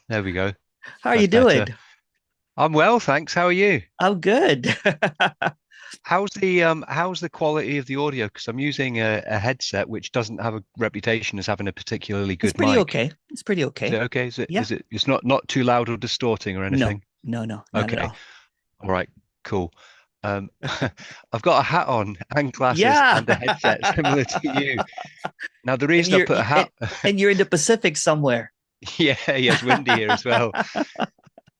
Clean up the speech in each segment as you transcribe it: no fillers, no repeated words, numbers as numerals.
There we go. How are you That's better. doing? I'm well, thanks. How are you? I'm good. How's the quality of the audio? Because I'm using a headset which doesn't have a reputation as having a particularly It's good pretty mic. okay. It's pretty Is it okay. okay? Is it Yeah. is it it's not too loud or distorting or No, anything? no, no, not at Okay. all. All right, cool. Um I've got a hat on and glasses Yeah. and a headset similar to you. Now the And reason I you're put a and, hat and you're in the Pacific somewhere. yeah, yeah, it's windy here as well.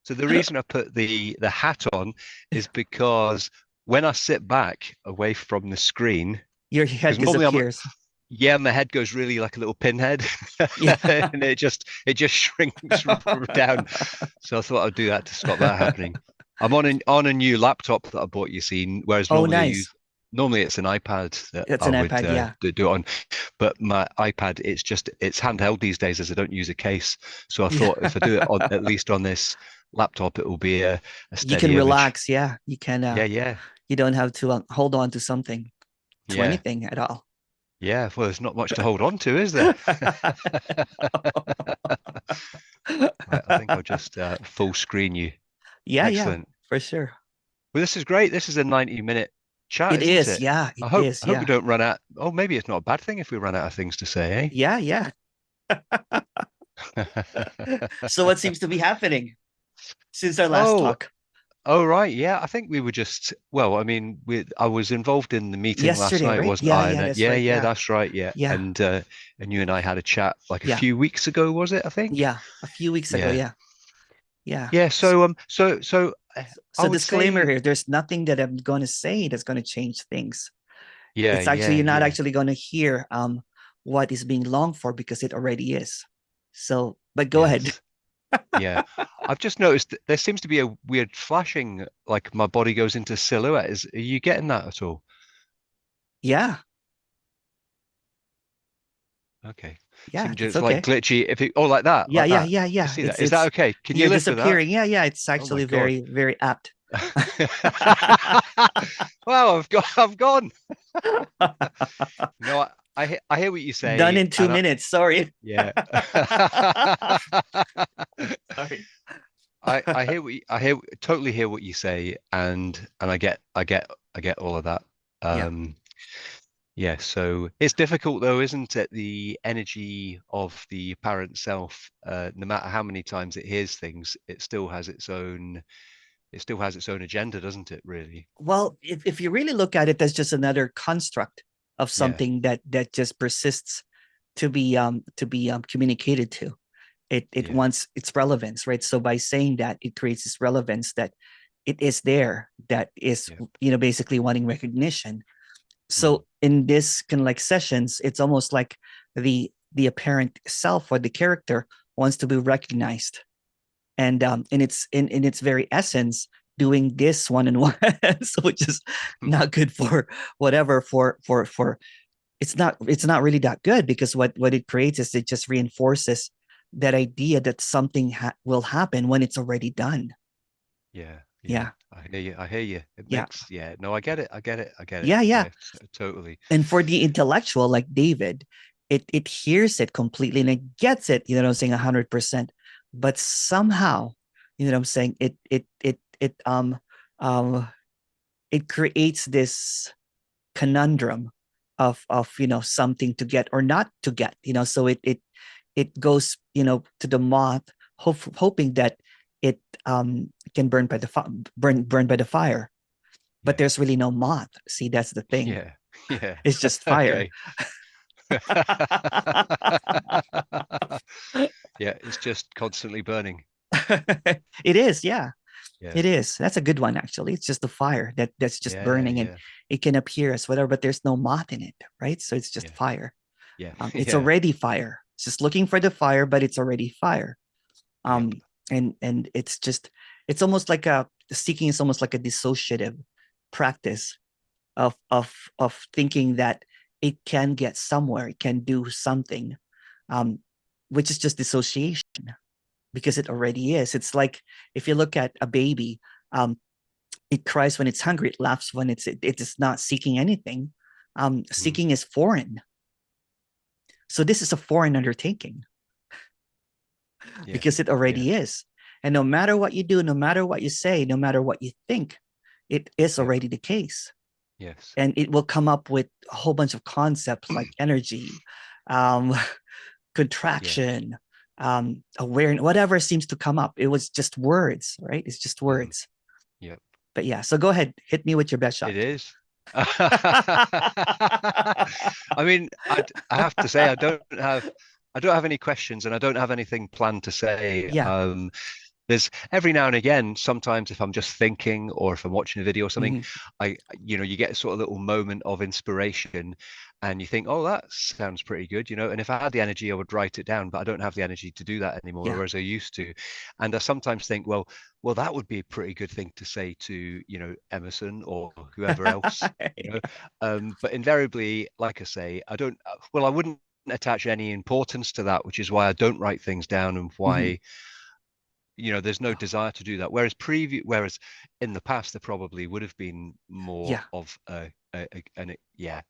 So the reason I put the hat on is because when I sit back away from the screen, Your head because normally I'm disappears. yeah, my head goes really like a little pinhead, Yeah. and it just shrinks down. So I thought I'd do that to stop that happening. I'm on a new laptop that I bought, you see, whereas Oh, nice. normally it's an iPad that That's I an would iPad. Yeah. do it on, but my iPad it's handheld these days as I don't use a case. So I Yeah. thought if I do it on at least on this laptop, it will be a You can steady image. relax. Yeah. You can Yeah, yeah, you don't have to hold on to something, to yeah, anything at all. yeah. Well, there's not much to hold on to, is there? Right, I think I'll just full screen you. Yeah, yeah, Excellent. for sure. Well, this is great. This is a 90-minute chat, It isn't is. it? Yeah, it I is. hope we Yeah. don't run out. Oh, maybe it's not a bad thing if we run out of things to say, Yeah, yeah. eh? So what seems to be happening since our last Oh, talk? oh, right. Yeah, I think we were just, well, I mean, I was involved in the meeting last Yesterday, night, right? wasn't Yeah, I? yeah, And that's yeah, right. yeah, Yeah. that's right. Yeah. Yeah. And you and I had a chat like a Yeah. few weeks ago, was it? I think. Yeah. A few weeks ago. Yeah. Yeah. Yeah. Yeah. So, So I so would disclaimer say, here, there's nothing that I'm going to say that's going to change things. yeah, It's actually, yeah, you're not yeah. actually going to hear what is being longed for because it already is. So, but go ahead. Yes. Yeah. I've just noticed that there seems to be a weird flashing, like my body goes into silhouette. Are you getting that at all? Yeah. Okay. Yeah, Seems that's just like okay. glitchy. If it, oh, Yeah, like yeah, that. yeah, You yeah. see that? Is that It's okay? Can you you're live with that? disappearing. Yeah, yeah. It's Oh my actually God. very, very apt. Wow, I've gone. No, I hear what you Done say, in two and minutes. Sorry. yeah. Sorry. I totally hear what you say, and I get all of that. Yeah. Um, yeah, so it's difficult though, isn't it? The energy of the apparent self, no matter how many times it hears things, it still has its own agenda, doesn't it, really? Well, if you really look at it, that's just another construct of Yeah, something that just persists to be communicated to. It yeah, wants its relevance, right? So by saying that, it creates this relevance that it is there, that is, yeah. basically wanting recognition. Mm, So in this kind of like sessions, it's almost like the apparent self or the character wants to be recognized, and in its very essence doing this one on one, so which is not good for whatever for it's not really that good because what it creates is it just reinforces that idea that something will happen when it's already done. yeah, yeah. Yeah, I hear you. I hear you. It yeah, makes, yeah. No, I get it. I get it. I get it. yeah, yeah. Yeah, totally. And for the intellectual like David, it hears it completely and it gets it, you know what I'm saying, 100%. But somehow, you know what I'm saying, um it creates this conundrum of something to get or not to get, so it goes, to the moth, hoping that it can burn by the burn by the fire, but Yeah, there's really no moth. See, that's the thing. yeah, yeah. It's just fire. Okay. Yeah, it's just constantly burning. It is, yeah. Yeah, It is. That's a good one, actually. It's just the fire that's just yeah, burning, and yeah, it can appear as whatever, but there's no moth in it, right? So it's just yeah, fire. yeah, It's yeah, already fire. It's just looking for the fire, but it's already fire. yep. Um, and it's almost like a seeking is almost like a dissociative practice of thinking that it can get somewhere, it can do something, um, which is just dissociation because it already is. It's like if you look at a baby, it cries when it's hungry, it laughs when it is not seeking anything. Mm. Seeking is foreign. So this is a foreign undertaking. Yeah. because it Yeah. already is. And no matter what you do, no matter what you say, no matter what you think, it is Yeah. already the case. Yes. And it will come up with a whole bunch of concepts like energy, um, Yeah. contraction, awareness, whatever seems to come up. It was just words, right? It's just Mhm. words. Yeah. But yeah, so go ahead, hit me with your best shot. It is. I mean, I have to say I don't have any questions and I don't have anything planned to say. Yeah. There's every now and again, sometimes if I'm just thinking or if I'm watching a video or something, Mhm. you get a sort of little moment of inspiration and you think, oh, that sounds pretty good, and if I had the energy, I would write it down, but I don't have the energy to do that anymore, Yeah. whereas I used to. And I sometimes think, well, that would be a pretty good thing to say to, Emerson or whoever else, but invariably, like I say, I wouldn't attach any importance to that, which is why I don't write things down and Mhm. why there's no desire to do that. Whereas in the past there probably would have been more Yeah. of yeah,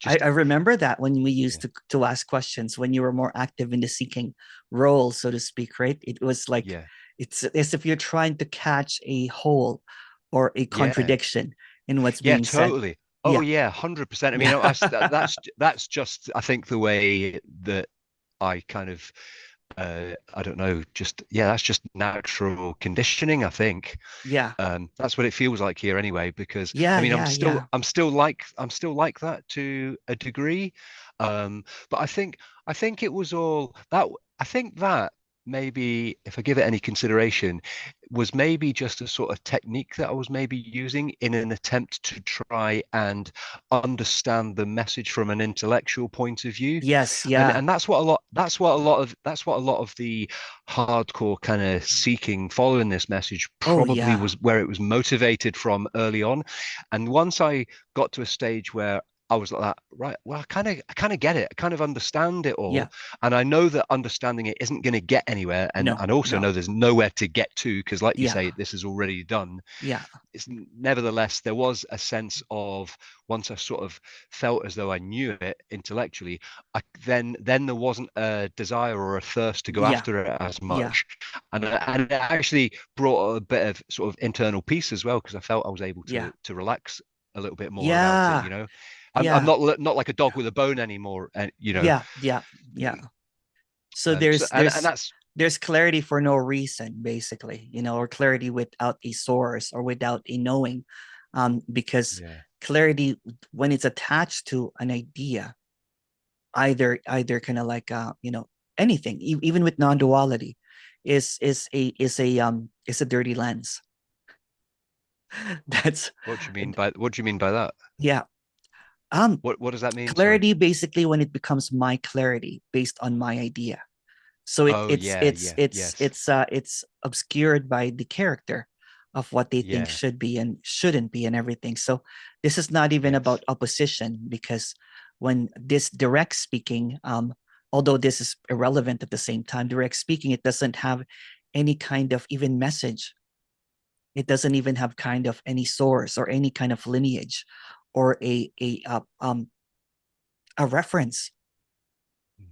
I just remember that when we used yeah, to ask questions when you were more active in the seeking role, so to speak, right? It was like yeah, it's as if you're trying to catch a hole or a yeah, contradiction in what's yeah, being said. totally. Oh Yeah. yeah, 100%. I mean, Yeah. that's just I think the way that I kind of I don't know, just yeah, that's just natural conditioning, I think. Yeah. That's what it feels like here anyway, because I Yeah. mean Yeah. Yeah. I'm still like that to a degree. But I think it was all that I think that maybe if I give it any consideration was maybe just a sort of technique that I was maybe using in an attempt to try and understand the message from an intellectual point of view. Yes. and Yeah. and that's what a lot of the hardcore kind of seeking following this message Oh probably yeah. was where it was motivated from early on. And once I got to a stage where I was like that, right, well, I kind of get it, I kind of understand it Yeah. all, and I know that understanding it isn't going to get anywhere, and No. and also No. know there's nowhere to get to, because like you Yeah. say, this is already done. Yeah. It's nevertheless, there was a sense of, once I sort of felt as though I knew it intellectually, then there wasn't a desire or a thirst to go Yeah. after it as Yeah. much. And it actually brought a bit of sort of internal peace as well, because I felt I was able Yeah. to relax a little bit more about it. Yeah. I'm Yeah. not like a dog with a bone anymore, and. Yeah. Yeah. Yeah. So So and that's there's clarity for no reason, basically, or clarity without a source or without a knowing, because yeah. clarity, when it's attached to an idea, either kind of like anything, even with non-duality, is a dirty lens. That's What do you mean by that? yeah. Um, What does that mean? Sorry. Clarity basically when it becomes my clarity based on my idea. So it Oh it's yeah, it's yeah, it's yes, it's it's obscured by the character of what they think yeah, should be and shouldn't be and everything. So this is not even yes, about opposition, because when this direct speaking, although this is irrelevant at the same time, direct speaking, it doesn't have any kind of even message. It doesn't even have kind of any source or any kind of lineage or a reference. mm,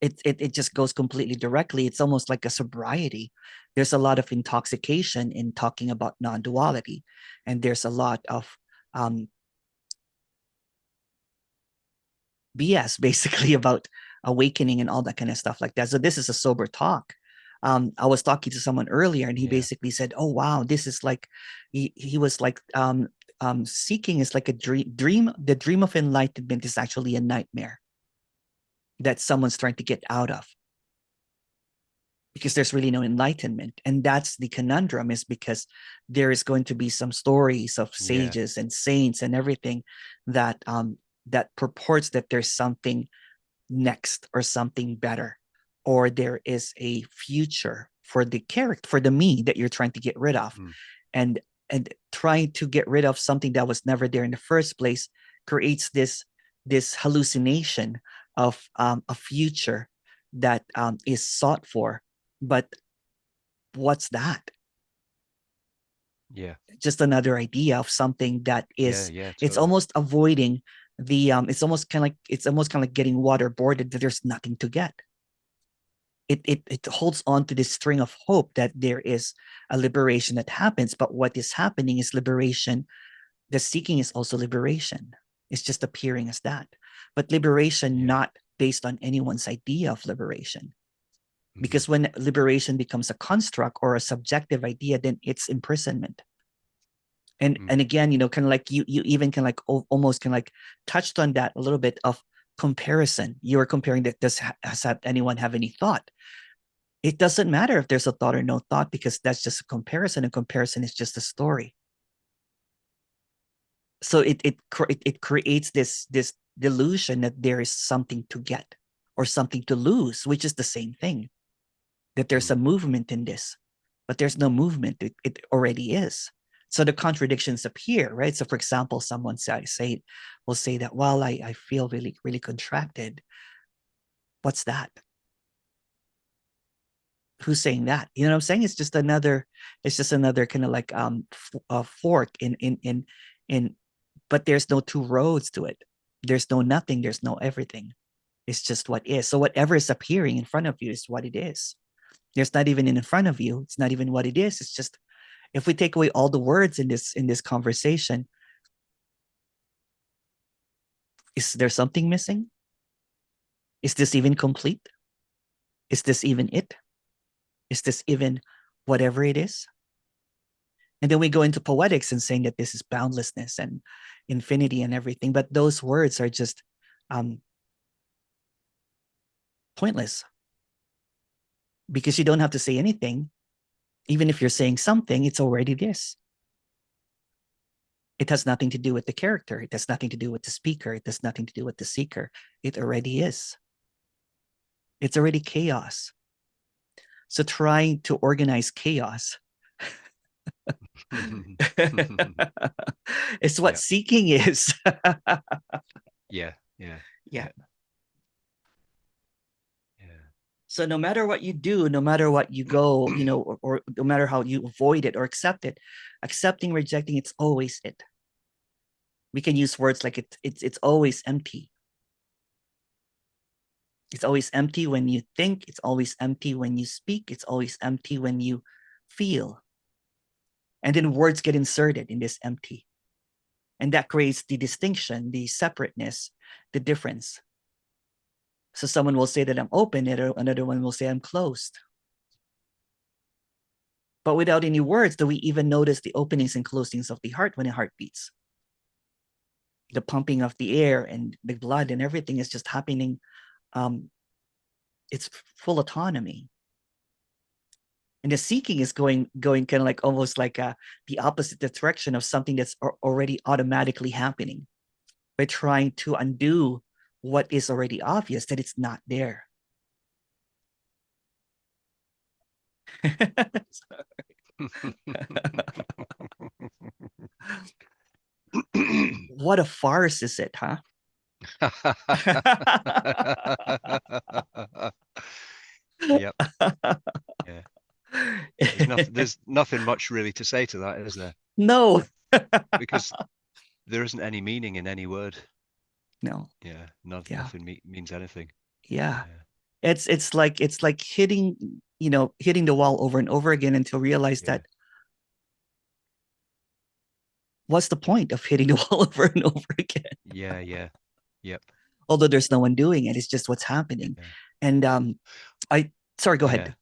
It just goes completely directly. It's almost like a sobriety. There's a lot of intoxication in talking about non-duality, and there's a lot of um, BS basically about awakening and all that kind of stuff like that. So this is a sober talk. I was talking to someone earlier, and he yeah, basically said, "Oh wow, this is like," he was like, "Seeking is like a dream. The dream of enlightenment is actually a nightmare that someone's trying to get out of." Because there's really no enlightenment, and that's the conundrum, is because there is going to be some stories of yeah, sages and saints and everything that purports that there's something next or something better, or there is a future for the character, for the me that you're trying to get rid of. mm, And and trying to get rid of something that was never there in the first place creates this hallucination of a future that is sought for. But what's that? yeah, Just another idea of something that yeah, is, yeah, it's totally. almost avoiding it's almost kind of like getting waterboarded, that there's nothing to get. it holds on to this string of hope that there is a liberation that happens. But what is happening is liberation. The seeking is also liberation. It's just appearing as that. But liberation Yeah. not based on anyone's idea of liberation. Mm-hmm. Because when liberation becomes a construct or a subjective idea, then it's imprisonment. And again, kind of like you even can like almost can like touched on that a little bit of comparison. You were comparing that has anyone have any thought? It doesn't matter if there's a thought or no thought, because that's just a comparison, and comparison is just a story. So it creates this delusion that there is something to get or something to lose, which is the same thing. That there's a movement in this, but there's no movement. It already is. So the contradictions appear, right? So for example, someone will say that, well, I feel really, really contracted. What's that? Who's saying that? You know what I'm saying? It's just another kind of like fork in, but there's no two roads to it. There's no nothing, there's no everything. It's just what is. So whatever is appearing in front of you is what it is. There's not even in front of you. It's not even what it is. It's just, if we take away all the words in this conversation, is there something missing? Is this even complete? Is this even it? Is this even whatever it is? And then we go into poetics and saying that this is boundlessness and infinity and everything. But those words are just pointless, because you don't have to say anything. Even if you're saying something, it's already this. It has nothing to do with the character. It has nothing to do with the speaker. It has nothing to do with the seeker. It already is. It's already chaos. So trying to organize chaos is what Yeah. seeking is. Yeah. Yeah. Yeah. Yeah. Yeah. So no matter what you do, no matter what you go, or no matter how you avoid it or accept it, accepting, rejecting, it's always it. We can use words like it's always empty. It's always empty when you think. It's always empty when you speak. It's always empty when you feel. And then words get inserted in this empty. And that creates the distinction, the separateness, the difference. So someone will say that I'm open, another one will say I'm closed. But without any words, do we even notice the openings and closings of the heart when the heart beats? The pumping of the air and the blood and everything is just happening. It's full autonomy. And the seeking is going kind of like almost like the opposite direction of something that's already automatically happening, by trying to undo what is already obvious, that it's not there. What a farce is it, huh? Yep. Yeah. There's nothing much really to say to that, is there? No. Because there isn't any meaning in any word. No. Yeah. Yeah. Nothing means anything. Yeah. Yeah. It's like hitting the wall over and over again until realize Yeah. that, what's the point of hitting the wall over and over again? Yeah. Yeah. Yep. Although there's no one doing it, it's just what's happening. Yeah. And I sorry, go Yeah. ahead.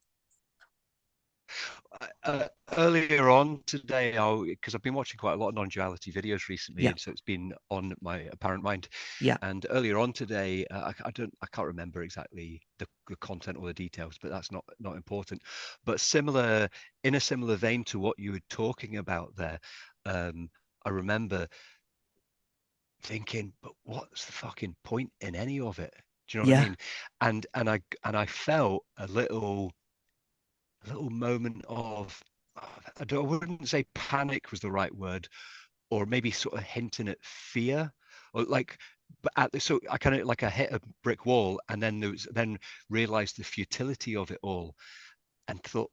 Earlier on today, because I've been watching quite a lot of non-duality videos recently, Yeah. and so it's been on my apparent mind. Yeah. And earlier on today, I can't remember exactly the content or the details, but that's not important. But in a similar vein to what you were talking about there, I remember thinking, but what's the fucking point in any of it? Do you know what I Yeah. mean? And I felt a little moment of, I wouldn't say panic was the right word, or maybe sort of hinting at fear, or like, but so I kind of like I hit a brick wall, and then realized the futility of it all, and thought,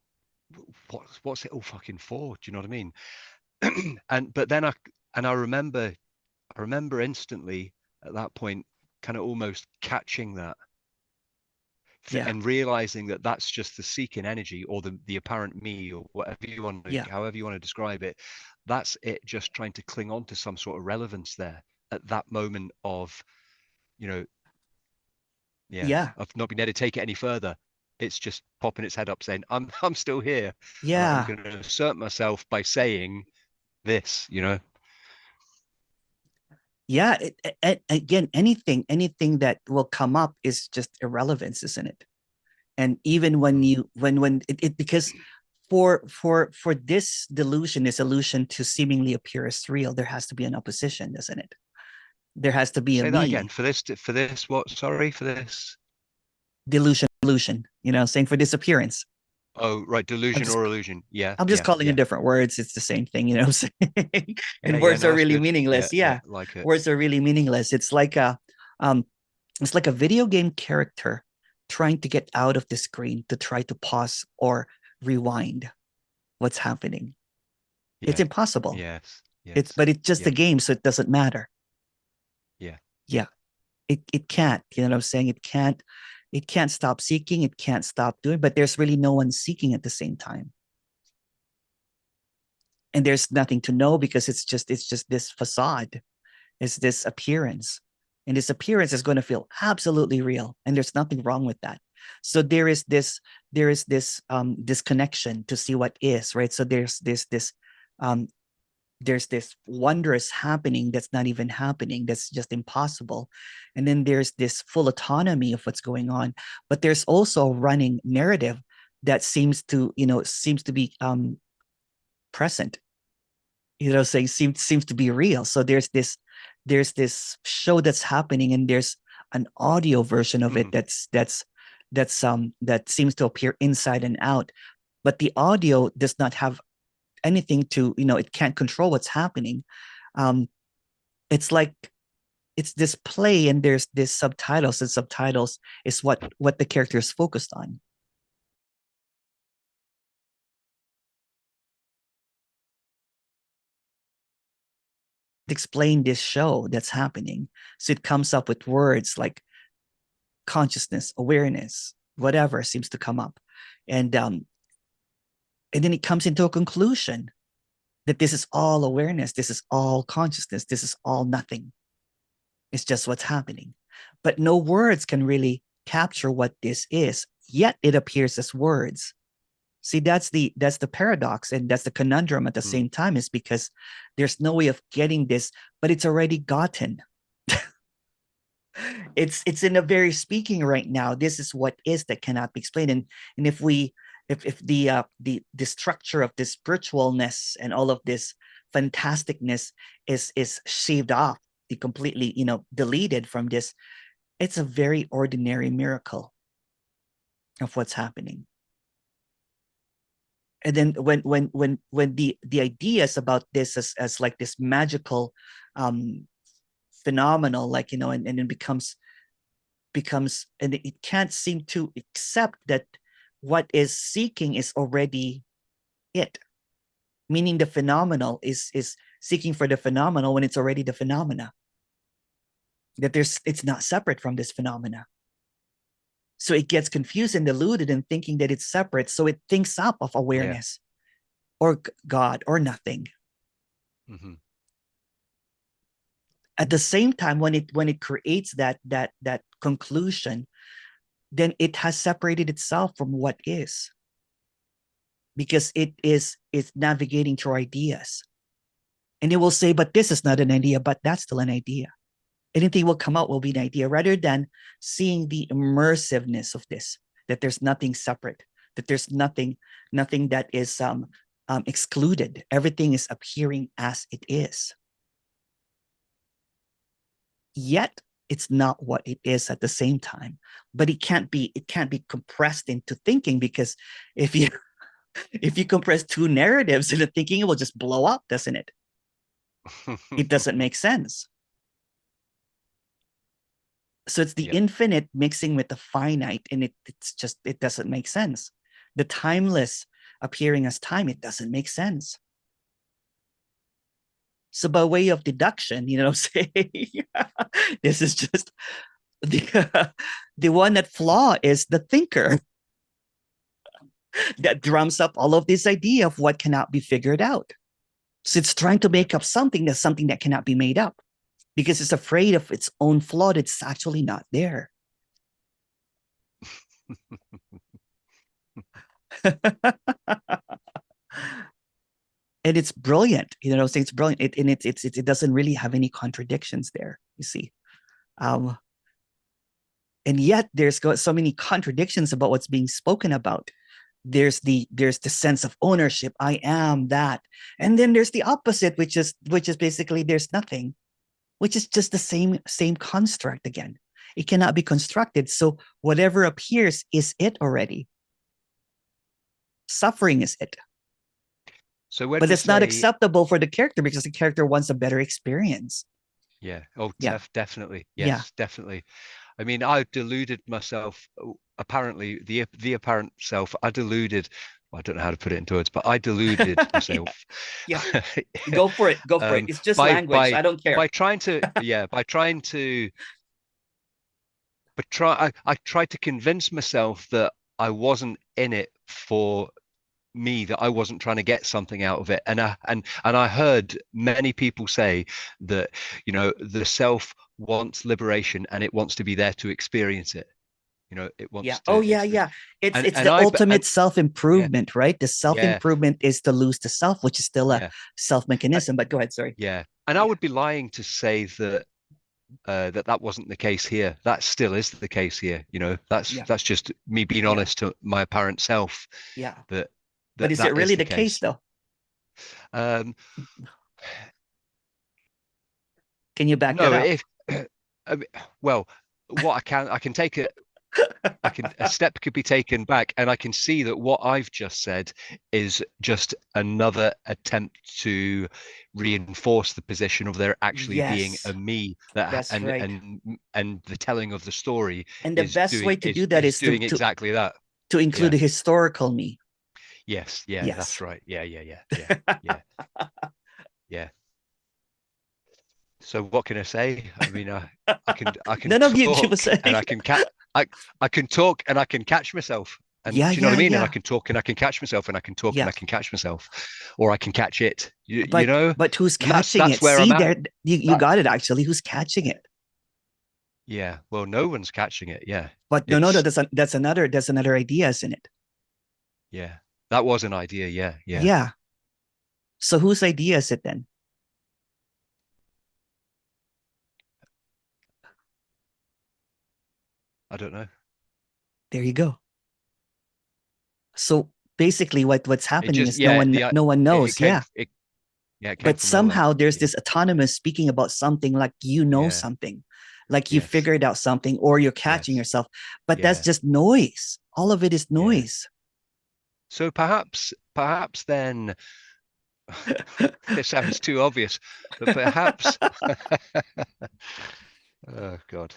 what's it all fucking for? Do you know what I mean? And but then I remember instantly at that point, kind of almost catching that, Yeah. and realizing that that's just the seeking energy, or the apparent me, or whatever you want to, Yeah. however you want to describe it. That's it, just trying to cling on to some sort of relevance there at that moment of, you know, yeah, Yeah. of not being able to take it any further. It's just popping its head up saying, I'm still here, and I'm Yeah. going to assert myself by saying this, you know. Yeah. Again, anything that will come up is just irrelevance, isn't it? And even when Mm. you when it because for this delusion, this illusion to seemingly appear as real, there has to be an opposition, doesn't it? There has to be a Say that again. me. For this what, sorry, for this. Delusion, saying for disappearance. Oh, right, I'm delusion just or illusion. Yeah, I'm just yeah, calling it yeah. different words. It's the same thing, I'm saying. Yeah, And yeah, words no, are that's really good. Yeah, meaningless. yeah, Yeah. like it. Words are really meaningless. Um it's like a video game character trying to get out of the screen to try to pause or rewind what's happening. It's Yeah. impossible. Yes. But Yes. it's just a Yeah. game, so it doesn't matter. Yeah. Yeah. It can't, what I'm saying? It can't stop seeking, it can't stop doing, but there's really no one seeking at the same time. And there's nothing to know because it's just this facade. It's this appearance. And this appearance is going to feel absolutely real. And there's nothing wrong with that. So there is this disconnection to see what is, right? So um there's this wondrous happening that's not even happening, that's just impossible. And then there's this full autonomy of what's going on, but there's also a running narrative that seems to be present, saying seems to be real. So there's this show that's happening, and there's an audio version of it Mm. that seems to appear inside and out, but the audio does not have anything to, it can't control what's happening. um it's like it's this play, and there's this subtitles, and subtitles is what the character is focused on. Explain this show that's happening, so it comes up with words like consciousness, awareness, whatever seems to come up. And um and then it comes into a conclusion that this is all awareness, this is all consciousness, this is all nothing. It's just what's happening. But no words can really capture what this is, yet it appears as words. See, that's the paradox, and that's the conundrum at the Mm. same time, is because there's no way of getting this, but it's already gotten. It's in a very speaking right now. This is what is that cannot be explained. And if the structure of this spiritualness and all of this fantasticness is shaved off, the completely, deleted from this, it's a very ordinary miracle of what's happening. And then when the ideas about this as like this magical um phenomenal, like, and it becomes, and it can't seem to accept that what is seeking is already it, meaning the phenomenal is seeking for the phenomenal when it's already the phenomena, that it's not separate from this phenomena. So it gets confused and deluded and thinking that it's separate, so it thinks up of Yeah. awareness or God or nothing. Mm-hmm. At the same time, when it creates that conclusion, then it has separated itself from what is, because it's navigating through ideas. And it will say, but this is not an idea, but that's still an idea. Anything will come out will be an idea, rather than seeing the immersiveness of this, that there's nothing separate, that there's nothing that is excluded. Everything is appearing as it is. Yet it's not what it is at the same time. But it can't be compressed into thinking, because if you if you compress two narratives into thinking, it will just blow up, doesn't it? It doesn't make sense. So it's the Yep. infinite mixing with the finite, and it doesn't make sense. The timeless appearing as time, it doesn't make sense. So by way of deduction, I'm saying, this is just The, the one that flaw is the thinker that drums up all of this idea of what cannot be figured out. So it's trying to make up something that cannot be made up because it's afraid of its own flaw that's actually not there. And it's brilliant, saying it's brilliant. It doesn't really have any contradictions there, you see. Um, and yet there's got so many contradictions about what's being spoken about. There's the sense of ownership. I am that. And then there's the opposite, which is basically there's nothing, which is just the same construct again. It cannot be constructed. So whatever appears is it already. Suffering is it. So when But we it's not say, acceptable for the character because the character wants a better experience. yeah, oh, Yeah. definitely, Yeah. yes, definitely. I mean, I deluded myself. Apparently, the apparent self, I deluded. I don't know how to put it into words, but I deluded Yeah. myself. Yeah. Go for it. Go for it. um, It's just by language. by I don't care. by trying to, yeah, by trying to, but I tried to convince myself that I wasn't in it for me, that I wasn't trying to get something out of it. And I heard many people say that, the self wants liberation and it wants to be there to experience it. It Yeah. wants Oh to yeah, experience. yeah. It's And it's and the I and ultimate yeah, self-improvement, right? The yeah, self-improvement is to lose the self, which is still a yeah, self-mechanism. But go ahead, sorry. yeah. And I Yeah. would be lying to say that that wasn't the case here. That still is the case here. That's Yeah. that's just me being Yeah. honest to my apparent self, Yeah. that But that is it that is really the the case case. though? Um, Can you back that no, up? if I mean, well, what I can take it. A step could be taken back, and I can see that what I've just said is just another attempt to reinforce the position of there actually being Yes, a me, that that's right. and the telling of the story And the is best doing way to do is that is is to doing exactly that. to include Yeah. a historical me. Yes. Yeah. That's Yes. right. Yeah. Yeah. Yeah. Yeah. Yeah. Yeah. So what can I say? I mean, I can None of you give us talk a and I can talk and I can catch myself. And yeah, do you know what yeah, I mean? And I yeah, can talk and I can catch myself, and I can talk and yeah. I can catch myself, or I can catch it. You But know, but who's and that's catching that's it? where I'm See at. there, you That got it actually. Who's catching it? Yeah. Well, no one's catching it. Yeah. But no, It's that's another idea, isn't it? yeah. That was an idea. Yeah. Yeah. Yeah. So whose idea is it then? I don't know. There you go. So basically, what's It happening just is no yeah. one The no one it knows. came Yeah. it yeah. It came But from nowhere. somehow there's Yeah. this autonomous speaking about something like you know Yeah. something, like you Yes. figured out something or you're catching Yes. yourself. But that's Yeah. just noise. All of it is Yeah. noise. So perhaps then it sounds too obvious, but perhaps, oh God,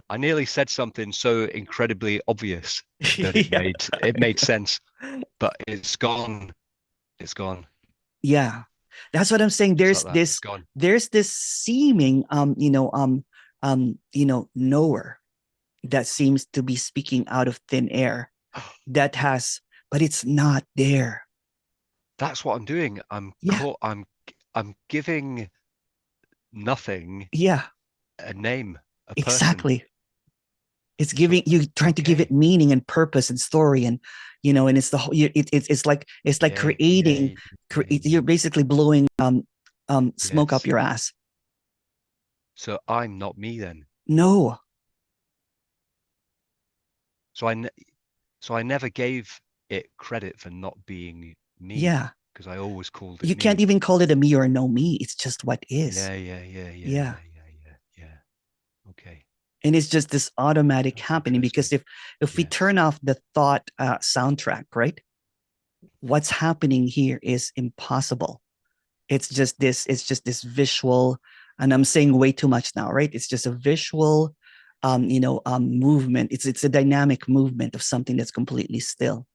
I nearly said something so incredibly obvious that it Yeah. made sense, but it's gone. It's gone. Yeah. That's what I'm saying. Just There's like that. It's this gone. there's this seeming knower that seems to be speaking out of thin air that has, but it's not there. That's what I'm doing. Yeah. I'm giving nothing Yeah. a name, a person. Exactly. It's So giving you trying to give it okay. meaning and purpose and story and and it's the whole it's like Yeah, yeah, creating yeah, you're yeah. basically blowing smoke up Yes. your ass. So I'm not me then. No. So I ne so I never gave it credit for not being me, Yeah. because I always called it You can't me. even call it a me or a no me. It's just what is. Yeah, yeah, yeah, yeah, Yeah. yeah, yeah, yeah, yeah. Okay, And it's just this automatic that's happening because interesting. if we Yes. turn off the thought soundtrack, right? What's happening here is impossible. It's just this visual, and I'm saying way too much now, right? It's just a visual movement. It's a dynamic movement of something that's completely still.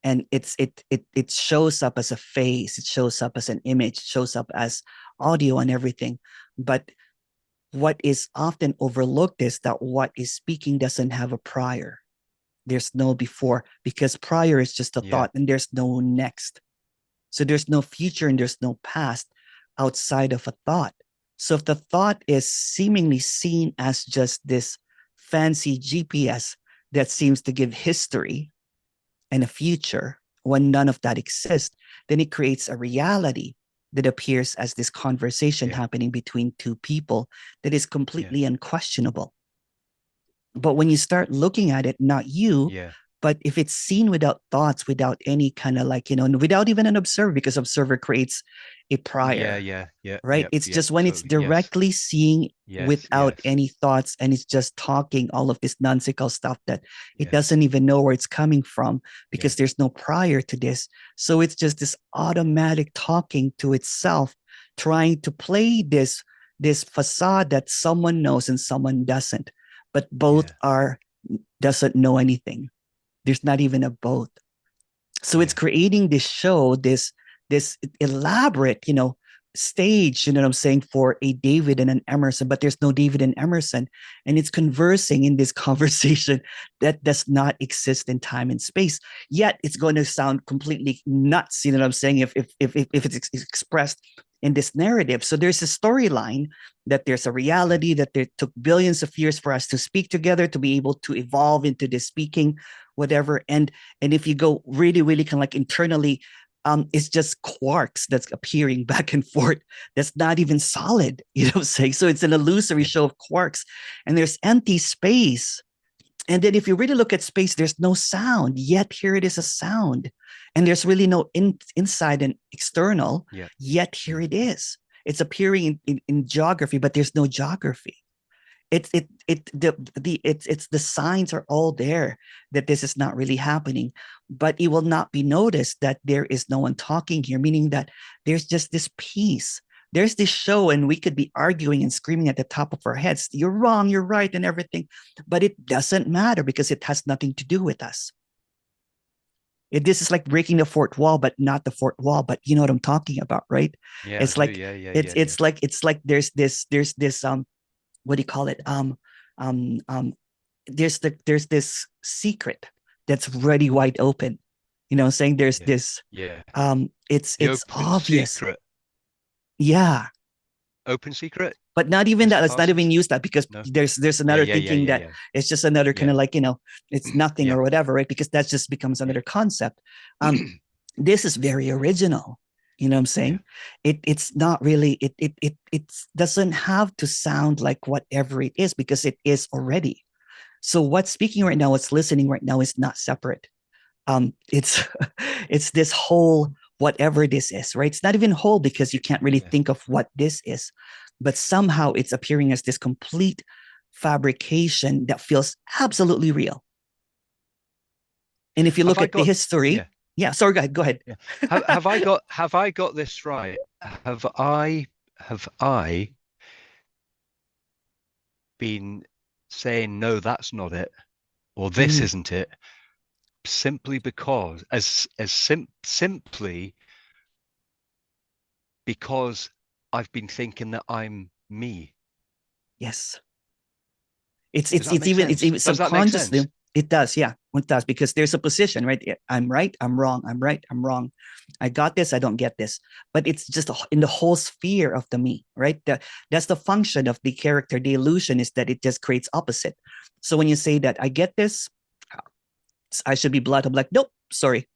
And it shows up as a face, it shows up as an image, it shows up as audio and everything. But what is often overlooked is that what is speaking doesn't have a prior. There's no before, because prior is just a Yeah. thought and there's no next. So there's no future and there's no past outside of a thought. So if the thought is seemingly seen as just this fancy GPS that seems to give history and a future when none of that exists, then it creates a reality that appears as this conversation Yeah. happening between two people that is Yeah. completely unquestionable. But when you start looking at it, not you, Yeah. but if it's seen without thoughts, without any kind of like, without even an observer, because observer creates a Yeah. prior, Yeah. Yeah. right? Yep. It's Yep. just when it's Totally. Yes. directly seeing Yes. without Yes. any thoughts and it's just talking all of this nonsensical stuff that it Yeah. doesn't even know where it's coming from Yeah. because there's no prior to this. So it's just this automatic talking to itself, trying to play this facade that someone knows and someone doesn't, but both Yeah. are doesn't know anything. There's not even a both. So it's Yeah. creating this show, this elaborate, stage, you know what I'm saying, for a David and an Emerson, but there's no David and Emerson. And it's conversing in this conversation that does not exist in time and space. Yet it's going to sound completely nuts, you know what I'm saying, if it's expressed in this narrative. So there's a storyline that there's a Yeah. reality that it took billions of years for us to speak together, to be able to evolve into this speaking, whatever. And if you go really, really kind of like internally, it's just quarks that's appearing back and forth. That's not even solid, you know what I'm saying? So it's an illusory Yeah. show of quarks, and there's empty space. And then if you really look at space, there's no sound, yet here it is a sound. And there's really no inside and external, Yeah. yet here Yeah. it is. It's appearing in geography, but there's no geography. It's the signs are all there that this is not really happening, but it will not be noticed that there is no one talking here, meaning that there's just this peace. There's this show and we could be arguing and screaming at the top of our heads, you're wrong, you're right, and everything, but it doesn't matter because it has nothing to do with us. This is like breaking the fourth wall, but not the fourth wall, but you know what I'm talking about, right? Yeah. I It's do. like Yeah. Yeah. it's Yeah. Yeah. it's like it's like there's this what do you call it? Um, um, there's this secret that's already wide open. You know, saying there's Yeah. this Yeah. The it's open obvious. secret. Yeah. Open secret But not even is that. the Let's not even parsons. use that because No. there's Yeah. another Yeah. Yeah. thinking Yeah. that Yeah. it's just another kind Yeah. of like, it's nothing Yeah. or whatever, right? Because that just becomes Yeah. another concept. This is very original. You know what I'm Yeah. saying? It's not really it doesn't have to sound like whatever it is because it is already. So what's speaking Yeah. right now, what's listening right now is not separate. It's it's this whole whatever this is, right? It's not even whole because you can't really Yeah. think of what this is, but somehow it's appearing as this complete fabrication that feels absolutely real. And if you Have look I at the got? history, Yeah. yeah, sorry, go ahead. Yeah. Have I got this right? Have I been saying no, that's not it, or this Mhm. isn't it, simply because simply because I've been thinking that I'm me. Yes. It's Does it's that it's make even it's sense? even Does that make sense? subconsciously it does, yeah, it does because there's a position, right? I'm right, I'm wrong, I'm right, I'm wrong. I got this, I don't get this, but it's just in the whole sphere of the me, right? That's the function of the character. The illusion is that it just creates opposite. So when you say that I get this, I should be blunt. I'm like, nope, sorry.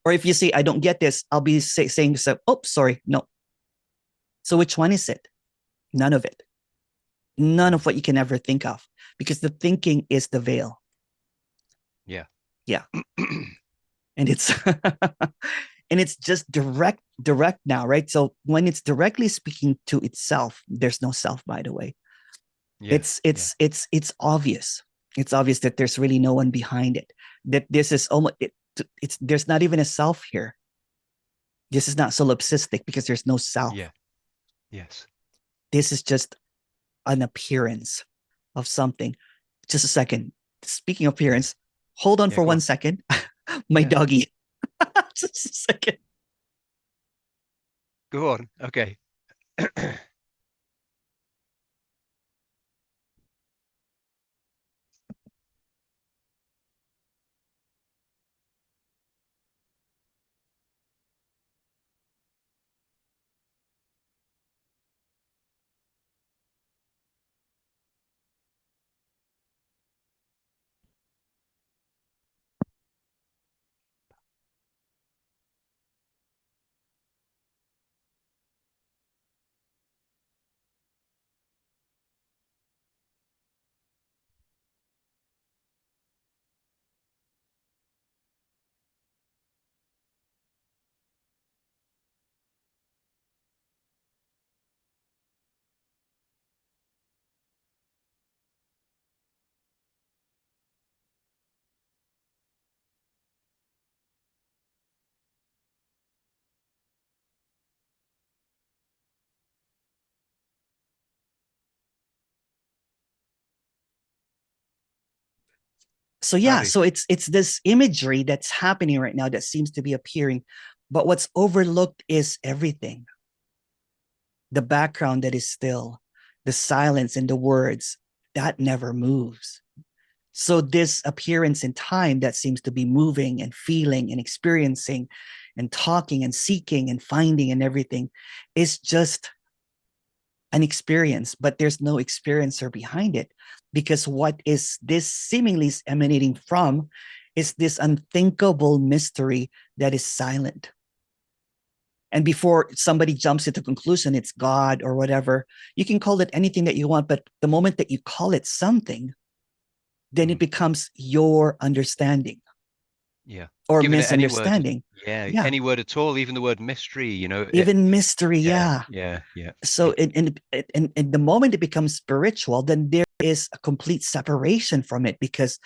Or if you say I don't get this, I'll be saying so. Oh, sorry, no. So which one is it? None of it. None Yeah. of what you can ever think of, because the thinking is the veil. Yeah. Yeah. And it's and it's just direct now, right? So when it's directly speaking to itself, there's no self, by the way. Yeah. It's obvious. It's obvious that there's really no one behind it, that this is almost it's there's not even a self here. This is not solipsistic because there's no self. Yeah. Yes. This is just an appearance of something. Just a second. Speaking of Yeah. appearance, hold on Yeah. for Go one on. second. My Yeah. doggy. Just a second. Go on. Okay. So yeah, totally. so it's this imagery that's happening right now that seems to be appearing, but what's overlooked is everything. The background that is still, the silence and the words that never moves. So this appearance in time that seems to be moving and feeling and experiencing and talking and seeking and finding and everything is just an experience, but there's no experiencer behind it, because what is this seemingly emanating from is this unthinkable mystery that is silent. And before somebody jumps into conclusion, it's God or whatever, you can call it anything that you want, but the moment that you call it something, then it Mm. becomes your understanding Yeah. or Giving it any word, misunderstanding. yeah, Yeah, any word at all, even the word mystery, even mystery. yeah, Yeah. yeah, yeah, So yeah. in the moment it becomes spiritual, then there is a complete separation from it, because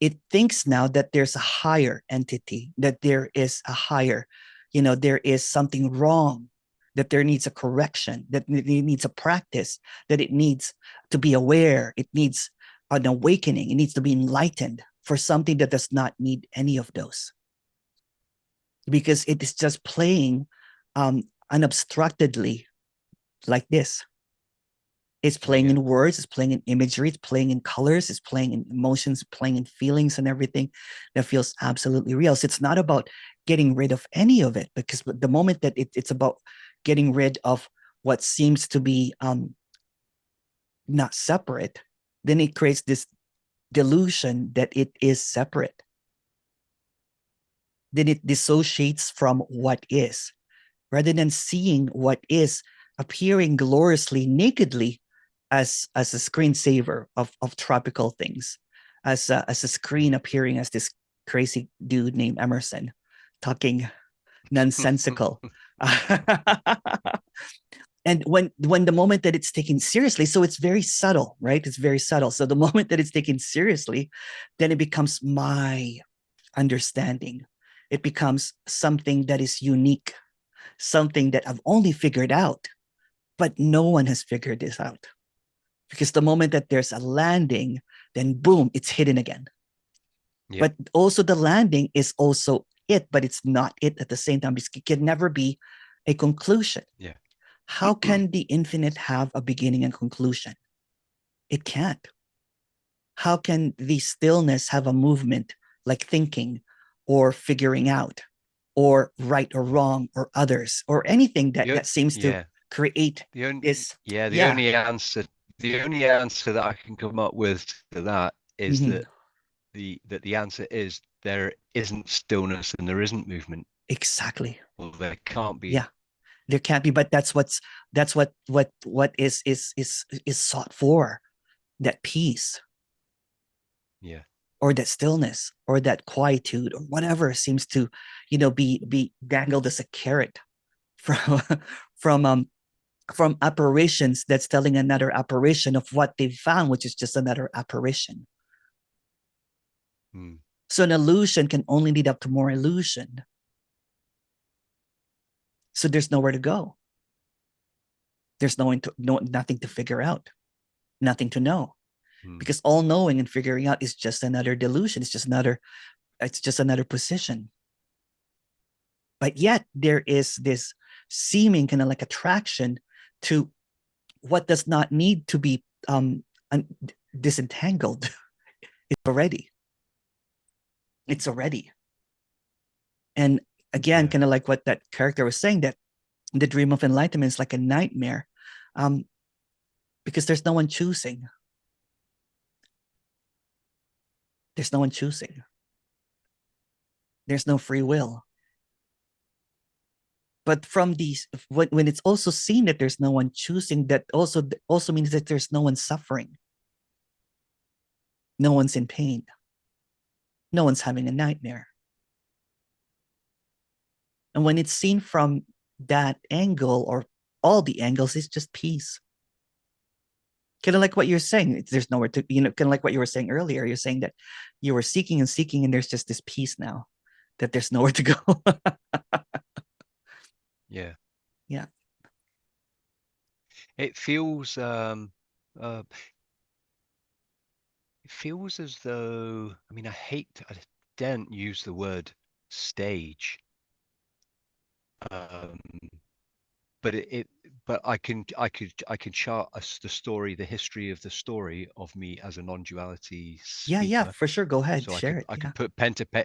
it thinks now that there's a higher entity, that there is a higher, there is something wrong, that there needs a correction, that it needs a practice, that it needs to be aware, it needs an awakening, it needs to be enlightened for something that does not need any of those, because it is just playing unobstructedly like this. It's playing Yeah. in words, it's playing in imagery, it's playing in colors, it's playing in emotions, playing in feelings and everything that feels absolutely real. So it's not about getting rid of any of it, because the moment that it's about getting rid of what seems to be not separate, then it creates this delusion that it is separate. Then it dissociates from what is, rather than seeing what is appearing gloriously nakedly as a screensaver of tropical things, as a screen appearing as this crazy dude named Emerson talking nonsensical. And when the moment that it's taken seriously, so it's very subtle, right? It's very subtle. So the moment that it's taken seriously, then it becomes my understanding. It becomes something that is unique, something that I've only figured out, but no one has figured this out. Because the moment that there's a landing, then boom, it's hidden again. Yeah. But also the landing is also it, but it's not it at the same time, because it can never be a conclusion. Yeah. How can the infinite have a beginning and conclusion? It can't. How can the stillness have a movement like thinking or figuring out or right or wrong or others or anything that, The, that seems to yeah. create The only, this? yeah, Yeah. the only answer that I can come up with to that is Mhm. that the answer is there isn't stillness and there isn't movement. Exactly. Well, there can't Yeah. be. There can't be, but that's what is sought for, that peace Yeah. or that stillness or that quietude or whatever seems to be dangled as a carrot from from um from apparitions that's telling another apparition of what they've found, which is just another apparition. Mm. So an illusion can only lead up to more illusion. So there's nowhere to go. There's nothing to figure out, nothing to know, Mm. because all knowing and figuring out is just another delusion. It's just another position. But yet there is this seeming kind of like attraction to what does not need to be disentangled. It's already. It's already. And again, Yeah. kind of like what that character was saying, that the dream of enlightenment is like a nightmare, um, because there's no one choosing. There's no one choosing. There's no free will. But from these, when it's also seen that there's no one choosing, that also means that there's no one suffering, no one's in pain, no one's having a nightmare. And when it's seen from that angle, or all the angles, it's just peace. Kind of like what you're saying, there's nowhere to, kind of like what you were saying earlier. You're saying that you were seeking and seeking, and there's just this peace now, that there's nowhere to go. Yeah. Yeah. It feels um uh feels as though, I mean, I daren't use the word stage, um, but but I can chart us the story, the history of the story of me as a non-duality Yeah, yeah, speaker. for sure. Go ahead, So share it. I Yeah. could put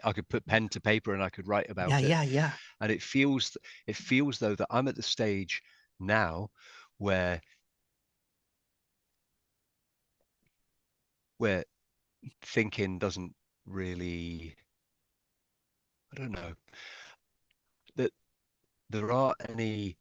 I could put pen to paper and I could write Yeah, about it. yeah, yeah. And it feels though that I'm at the stage now where where thinking doesn't really, I don't know, that there aren't any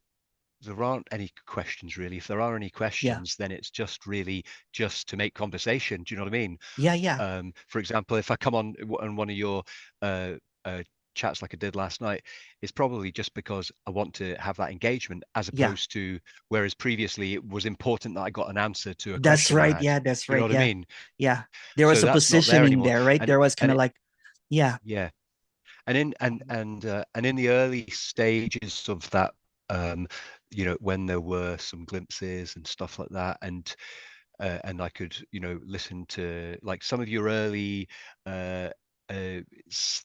there aren't any questions really. If there are any Yeah. questions, then it's just really just to make conversation. Do you know what I mean? Yeah, yeah. For example, if I come on one of your uh, uh, chats like I did last night, it's probably just because I want to have that engagement, as Yeah. opposed to whereas previously it was important that I got an answer to a That's question I right. had. Yeah, that's You know right. what I Yeah. mean? Yeah. There was So a that's not there positioning anymore. there, right? And There was kind and of it, like, yeah, yeah, and in the early stages of that, when there were some glimpses and stuff like that, and I could, listen to like some of your early uh,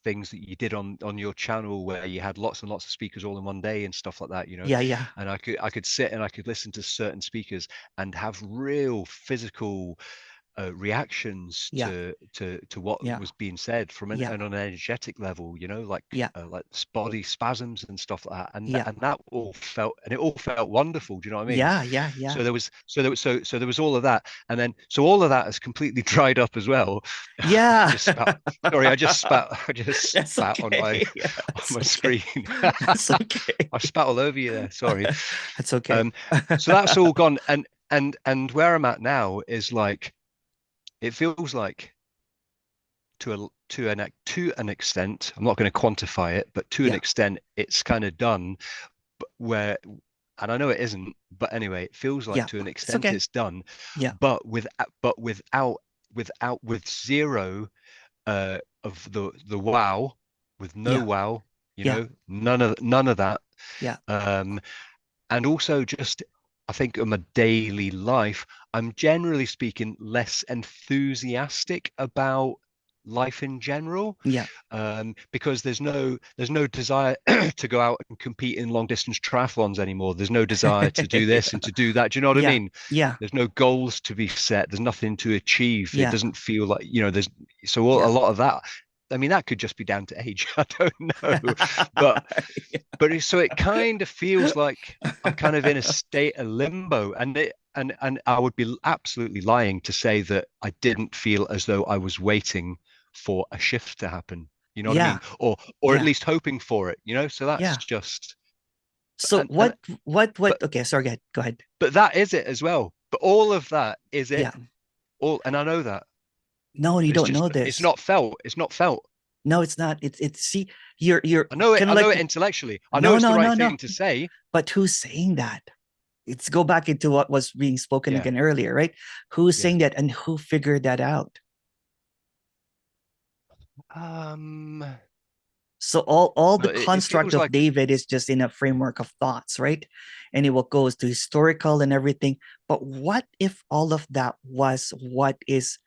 things that you did on your channel where you had lots and lots of speakers all in one day and stuff like that, yeah, yeah, and I could sit and I could listen to certain speakers and have real physical reactions yeah, to what yeah, was being said from yeah, an energetic level, yeah, like body spasms and stuff like that, yeah, and that all felt, and it all felt wonderful. Do you know what I mean? yeah, yeah, yeah. So there was all of that, and then so all of that has completely dried up as well. I Yeah. just spat. Sorry, I just That's spat okay. on That's my okay. screen. That's okay. I spat all over you there. Sorry. That's okay. Um, so that's all gone, and where I'm at now is like it feels like to an extent, I'm not going to quantify it, but to an Yeah, extent it's kind of done, but where, and I know it isn't, but anyway, it feels like yeah. to an It's extent okay. it's done, Yeah, but with zero of the wow, with no yeah, wow, yeah, none of that. yeah, um and also just, I think in my daily life, I'm generally speaking less enthusiastic about life in general, yeah. because there's no desire to go out and compete in long distance triathlons anymore. There's no desire to do this and to do that. Do you know what I Yeah, mean? yeah, There's no goals to be set. There's nothing to achieve. It yeah, doesn't feel like, there's a yeah. lot of that. I mean, that could just be down to age. I don't know, but so it kind of feels like I'm kind of in a state of limbo, and I would be absolutely lying to say that I didn't feel as though I was waiting for a shift to happen. You know what I Yeah, mean? Or at yeah, least hoping for it. So that's yeah. just, So and what? but Okay, sorry, go ahead. Go ahead. that is it as well. But all of that is it Yeah. all, and I know that, No, you but it's don't just know it's this. not felt. It's not felt. No, it's not. It's see, you're I know it. kind of I know it like intellectually. I know no, it's the no, right no, no. thing to say. But who's saying that? It's go back into what was being spoken Yeah, again earlier, right? Who's yeah. saying that and who figured that out? Um, So all the well, it construct feels of like, David is just in a framework of thoughts, right? And it will goes to historical and everything. But what if all of that was what is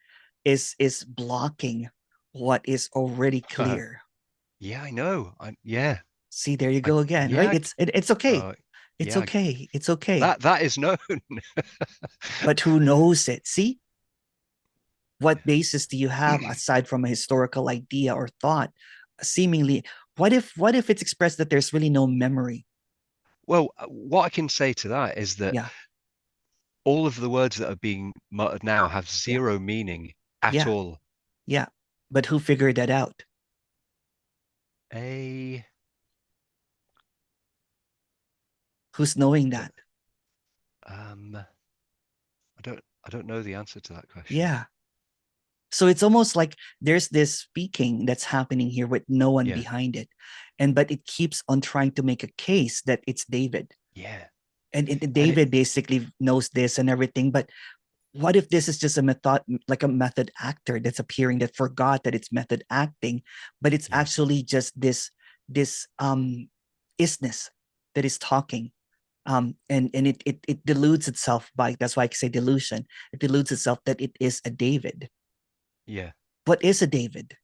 blocking what is already clear? yeah, I know. Yeah, See, there you go again, right? yeah, It's okay. uh, It's yeah. okay. It's okay. That is known. But who knows it? See, what basis do you have aside from a historical idea or thought? Seemingly, what if it's expressed that there's really no memory? Well, what I can say to that is that Yeah, all of the words that are being muttered now have yeah, zero meaning at yeah, all. yeah. But who figured that out? A, Who's knowing don't, that? I don't know the answer to that question. Yeah. So it's almost like there's this speaking that's happening here with no one Yeah, behind it. And but it keeps on trying to make a case that it's David. yeah, And and it, David basically knows this and everything. But what if this is just a method, like a method actor that's appearing that forgot that it's method acting, but it's yeah, actually just this isness that is talking. And it deludes itself by, that's why I say delusion. It deludes itself that it is a David. Yeah. What is a David?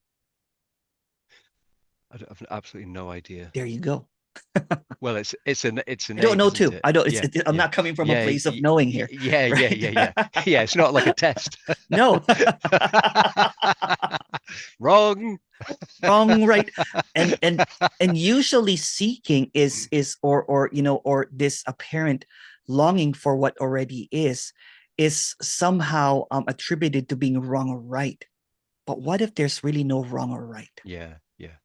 I've absolutely no idea. There you go. Well, it's a I don't name, know isn't too. it? I don't. Yeah, I'm yeah, not coming from a yeah, place of knowing here, yeah, yeah, right? yeah, yeah. Yeah, it's not like a test. No, Wrong. wrong, right? And usually seeking is or or this apparent longing for what already is somehow attributed to being wrong or right. But what if there's really no wrong or right? Yeah, yeah.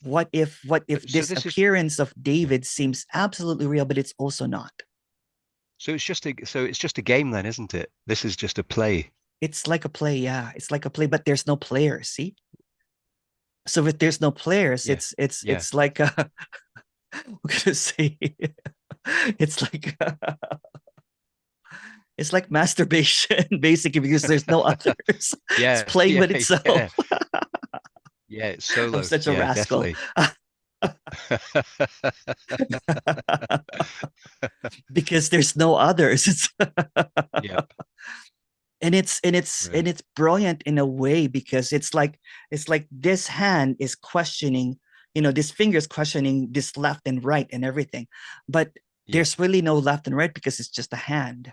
What if So this this is appearance of yeah. David seems absolutely real, but it's also not? So it's just a game then, isn't it? This is just a play. It's like a play, yeah. It's like a play, but there's no players. See, so if there's no players, Yeah, yeah. it's like a, I'm gonna say, it's like it's like masturbation, basically, because there's no others. It's Yeah, playing yeah, with yeah. itself. Yeah, it's I'm solo. such a Yeah, rascal. definitely. Because there's no others. Yep. And Right. it's brilliant in a way because it's like this hand is questioning, this finger is questioning this left and right and everything, but Yeah, there's really no left and right because it's just a hand.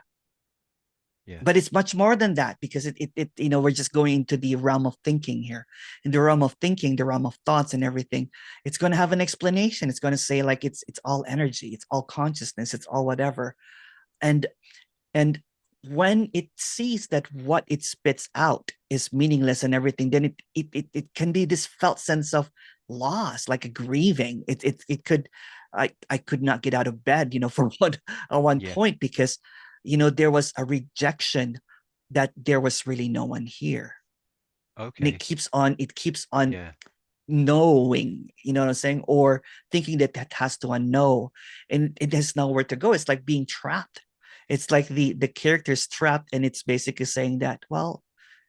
yeah. But it's much more than that because we're just going into the realm of thinking here. In the realm of thinking, the realm of thoughts and everything, it's going to have an explanation. It's going to say like it's all energy, it's all consciousness, it's all whatever. And and when it sees that what it spits out is meaningless and everything, then it can be this felt sense of loss, like a grieving. It could, I could not get out of bed, for one Yeah. point because there was a rejection that there was really no one here. And Okay. it keeps on Yeah. knowing, you know what I'm saying, or thinking that that has to unknow, and it has nowhere to go. It's like being trapped. It's like the character is trapped, and it's basically saying that, well,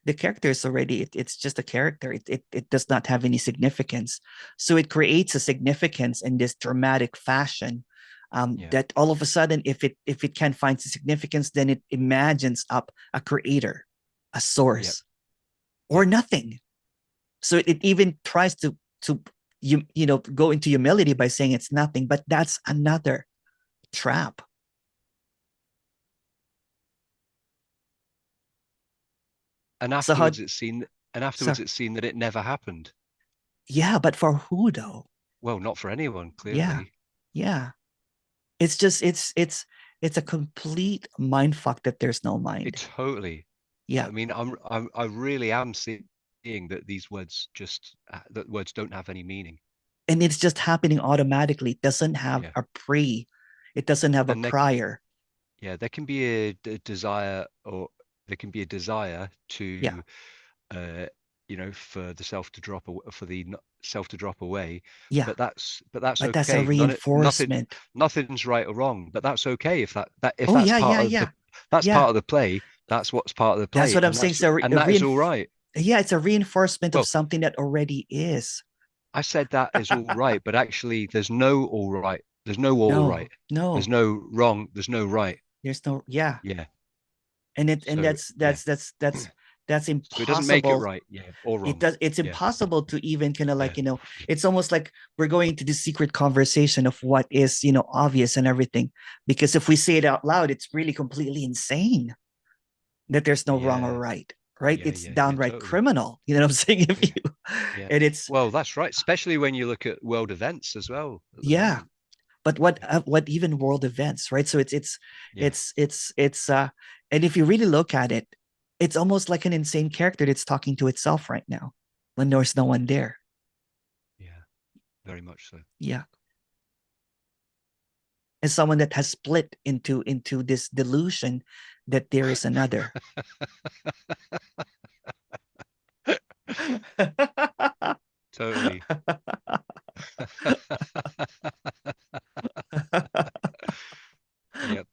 the character is already, it's just a character. It does not have any significance. So it creates a significance in this dramatic fashion, Yeah. that all of a sudden, if it can't find the significance, then it imagines up a creator, a Yep. source, or Yep. nothing. So it even tries to go into humility by saying it's nothing, but that's another trap. And So how, afterwards it's seen and afterwards so it's seen that it never happened. yeah, but for who though? Well, not for anyone, Yeah, clearly. yeah. It's just it's a complete mind fuck that there's no It mind. totally. Yeah. I mean, I really am seeing that these words that words don't have any meaning. And it's just happening automatically. It doesn't have Yeah. a pre, it doesn't have a And prior. yeah, there can be a desire, or there can be a desire Yeah, to uh for the self to drop for the self to drop away, yeah. but that's But that's a okay. reinforcement. Nothing's right or wrong, but that's okay if if Oh that's yeah, part yeah, of yeah. that's Yeah. part of the play. That's what's part of the That's play, what I'm saying. So and that is all right. yeah, it's a reinforcement of Well, something that already is. I said that is all right, but actually there's no all right. There's no all right. No, no, There's no wrong. There's no right. there's no, yeah. Yeah. And So yeah. that's So it doesn't make it impossible. right. Yeah. Or It wrong. does, it's Yeah. impossible to even kind of Yeah. like, it's almost like we're going to the secret conversation of what is, obvious and everything. Because if we say it out loud, it's really completely insane that there's no wrong or Yeah. right. Right? Yeah. It's Yeah. Yeah. downright Totally. criminal. You know what I'm saying? If Yeah. you Yeah. and it's Well, that's right. Especially when you look at world events as well at the yeah. moment. But what even world events, right? So Yeah. it's and if you really look at it, it's almost like an insane character that's talking to itself right now when there's no one there. Yeah. Very much so. Yeah. As someone that has split into this delusion that there is another. Totally. Yep.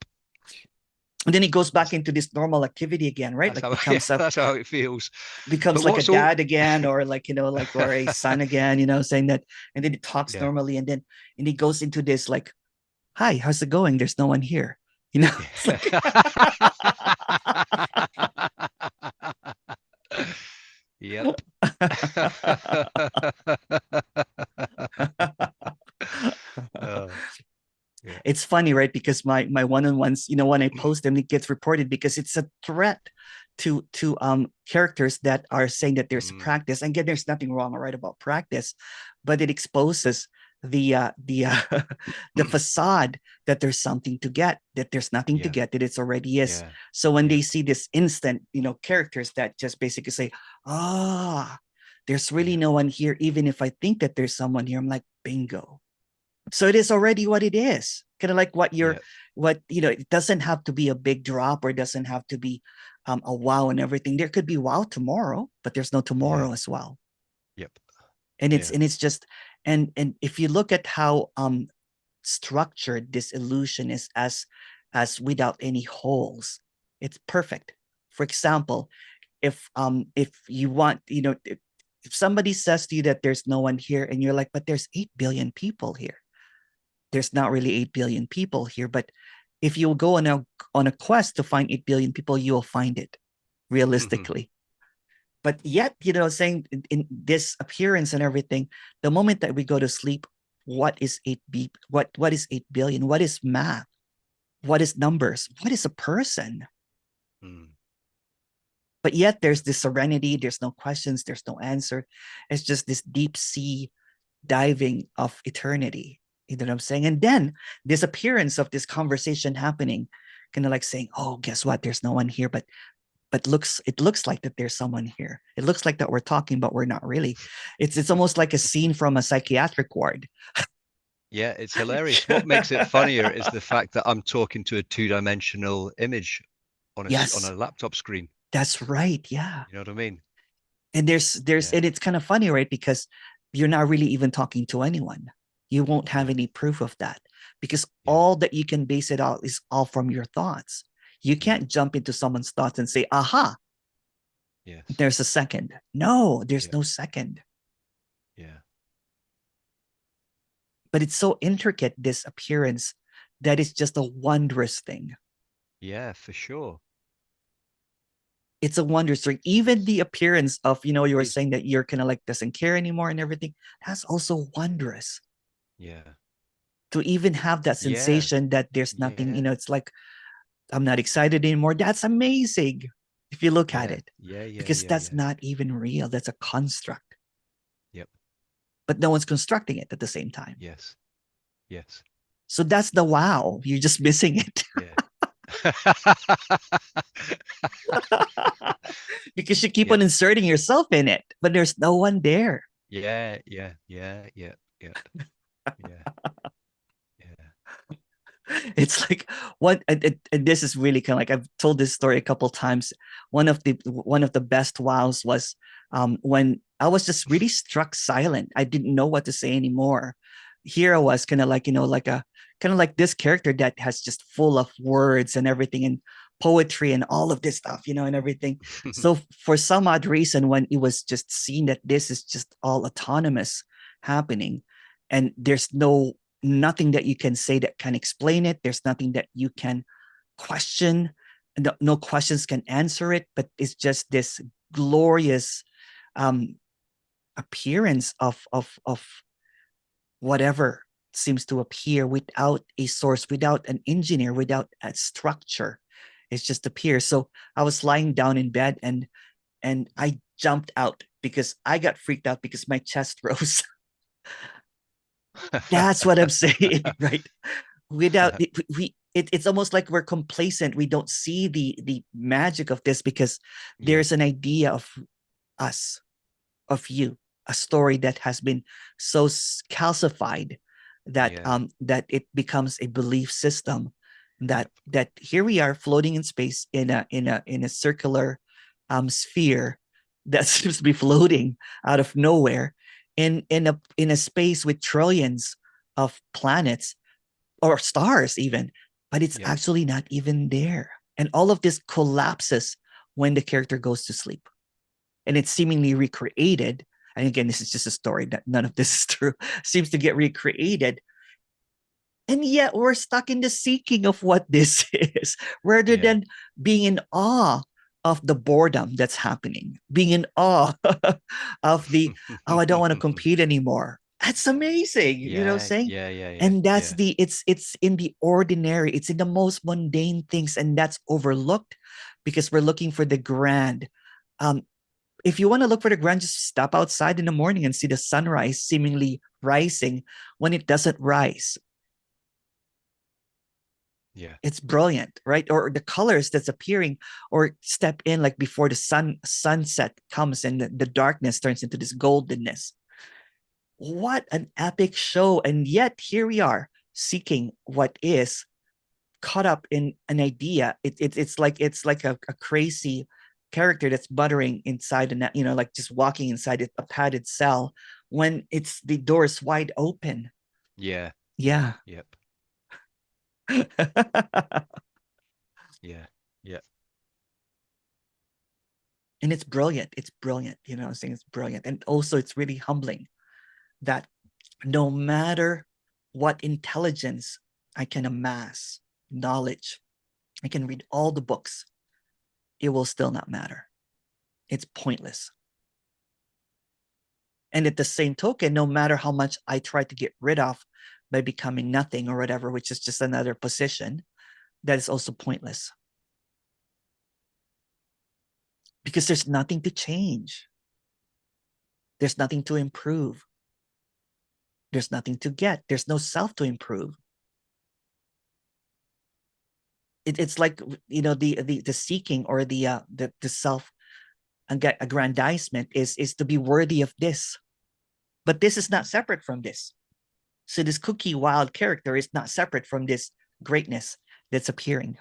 And then he goes back That's into this normal activity again, right? that's Like how yeah, that's how it feels. But becomes like a what's all dad again, or like like, or a son again, saying that. And then he talks yeah. normally, and he goes into this like, hi, how's it going? There's no one here. It's like Yeah. Yep. Oh, yeah. It's funny, right? Because my one-on-ones, when I post them, it gets reported because it's a threat to characters that are saying that there's Mm, practice. And again, there's nothing wrong or right about practice, but it exposes the the facade that there's something to get, that there's nothing to yeah. get, that it's already is. Yeah. So when they Yep. see this instant, characters that just basically say, ah, there's really Yeah. no one here, even if I think that there's someone here, I'm like, bingo. So it is already what it is. Kind of like Yeah. it doesn't have to be a big drop, or it doesn't have to be a wow and everything. There could be wow tomorrow, but there's no Yeah. tomorrow as well. Yep. And it's Yeah. and it's just and if you look at how structured this illusion is, as without any holes, it's perfect. For example, if you want, if somebody says to you that there's no one here, and you're like, but there's 8 billion people here. There's not really 8 billion people here, but if you go on a quest to find 8 billion people, you'll find it realistically. But yet, saying in this appearance and everything, the moment that we go to sleep, what is what is 8 billion? What is math? What is numbers? What is a person? Mm, But yet yeah. there's this serenity, there's no questions, there's no answer. It's just this deep sea diving of eternity. You know what I'm saying? And then this appearance of this conversation happening, kind of like saying, "Oh, guess what? There's no one here, but it looks like that there's someone here. It looks like that we're talking, but we're not really." It's almost like a scene from a psychiatric ward. Yeah, it's hilarious. What makes it funnier is the fact that I'm talking to a two-dimensional image on Yes, a laptop screen. that's right. Yeah. You know what I mean? And there's Yeah. and it's kind of funny, right? Because you're not really even talking to anyone. You won't have Yeah. any proof of that, because Yeah. all that you can base it out is all from your thoughts. You Yeah. can't jump into someone's thoughts and say, aha, Yes. there's a second. No, there's Yeah. no second. Yeah. But it's so intricate, this appearance, that is just a wondrous thing. Yeah, for sure. It's a wondrous thing. Even the appearance of, you were Is. saying that you're kind of like doesn't care anymore and everything. That's also wondrous. Yeah. To even have that Yeah. sensation that there's nothing, Yeah. it's like, I'm not excited anymore. That's amazing if you look at Yeah. it, Yeah. Yeah. because Yeah. that's Yeah. not even real. That's a construct, Yep. but no one's constructing it at the same time. Yes. Yes. So that's the wow. You're just missing it. Yeah. Because you keep on Yep. inserting yourself in it, but there's no one there. Yeah. Yeah. Yeah. Yeah. Yep. Yeah. Yeah. It's like what, and this is really kind of like, I've told this story a couple times. One of the best wows was when I was just really struck silent. I didn't know what to say anymore. Here I was kind of like, like a kind of like this character that has just full of words and everything, and poetry and all of this stuff, and everything. So for some odd reason, when it was just seen that this is just all autonomous happening, and there's nothing that you can say that can explain it. There's nothing that you can question. No questions can answer it, but it's just this glorious um, appearance of whatever seems to appear without a source, without an engineer, without a structure. It just appears. So I was lying down in bed, and I jumped out because I got freaked out because my chest rose. That's what I'm saying, right? Without it, it's almost like we're complacent. We don't see the magic of this, because Yeah. there's an idea of us, of you, a story that has been so calcified that Yeah. that it becomes a belief system, that Yep. here we are floating in space in a circular sphere that seems to be floating out of nowhere, in a space with trillions of planets or stars even, but it's Yep. actually not even there. And all of this collapses when the character goes to sleep, and it's seemingly recreated. And again, this is just a story, that none of this is true, seems to get recreated. And yet we're stuck in the seeking of what this is, rather Yeah. than being in awe of the boredom that's happening, being in awe of the, oh, I don't want to compete anymore. That's amazing. You know what I'm Yeah, saying? yeah, yeah, yeah, And that's yeah, it's in the ordinary, it's in the most mundane things, and that's overlooked because we're looking for the grand. Um, if you want to look for the grand, just stop outside in the morning and see the sunrise seemingly rising when it doesn't rise. yeah, It's brilliant, right? Or the colors that's appearing, or step in like before the sunset comes and the darkness turns into this goldenness. What an epic show. And yet here we are seeking what is, caught up in an idea. It's like a crazy character that's buttering inside like just walking inside a padded cell when it's the doors wide open. yeah, Yeah. yep, yeah, yeah, And it's brilliant. It's brilliant. I'm saying it's brilliant. And also it's really humbling that no matter what intelligence I can amass, knowledge, I can read all the books, it will still not matter. It's pointless. And at the same token, no matter how much I try to get rid of by becoming nothing or whatever, which is just another position, that is also pointless because there's nothing to change. There's nothing to improve. There's nothing to get. There's no self to improve. It's like the seeking or the self aggrandizement is to be worthy of this, but this is not separate from this. So this cookie wild character is not separate from this greatness that's appearing.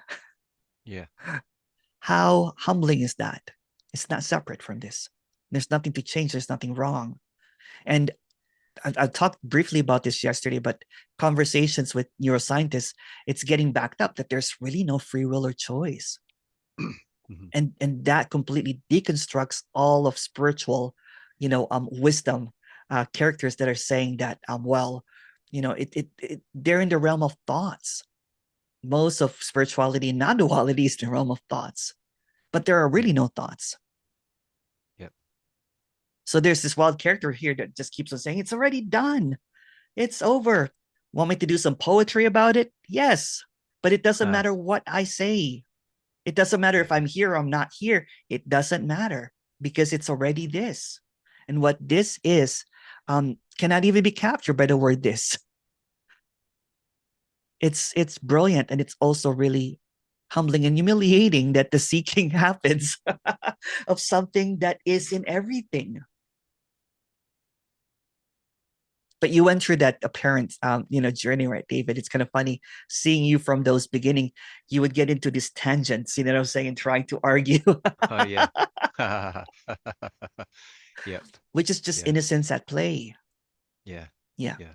yeah, How humbling is that? It's not separate from this. There's nothing to change. There's nothing wrong. And I talked briefly about this yesterday, but conversations with neuroscientists, it's getting backed up that there's really no free will or choice. mhm, And that completely deconstructs all of spiritual, wisdom characters that are saying that, well, they're in the realm of thoughts. Most of spirituality and non-duality is the realm of thoughts, but there are yep, really no thoughts. yep, So there's this wild character here that just keeps on saying, it's already done. It's over. Want me to do some poetry about it? Yes. But it doesn't ah, matter what I say. It doesn't matter if yeah, I'm here or I'm not here. It doesn't matter because it's already this. And what this is cannot even be captured by the word this. It's brilliant, and it's also really humbling and humiliating that the seeking happens of something that is in everything. But you went through that apparent journey, right, David? It's kind of funny seeing you from those beginning. You would get into these tangents, what I'm saying, and trying to argue. oh yeah, yep, Which is just yeah, innocence at play. yeah, Yeah. yeah,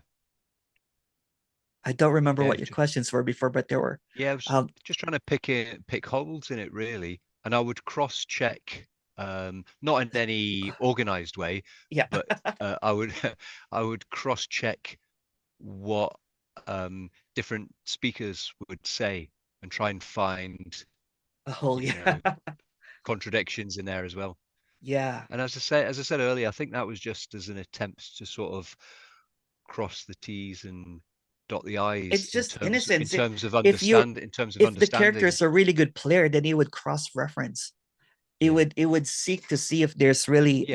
I don't remember yeah. what your questions were before, but there were. Yeah, I was um just trying to pick holes in it really, and I would cross check, not in any organized way, yeah. but I would I would cross check what different speakers would say and try and find, Oh you know, yeah. contradictions in there as well. Yeah. And as I said earlier, I think that was just as an attempt to sort of cross the T's and dot the I's It's just innocence. If you in terms of if the character understanding. is a really good player, then he would cross reference. It Yeah, would it would seek to see if there's really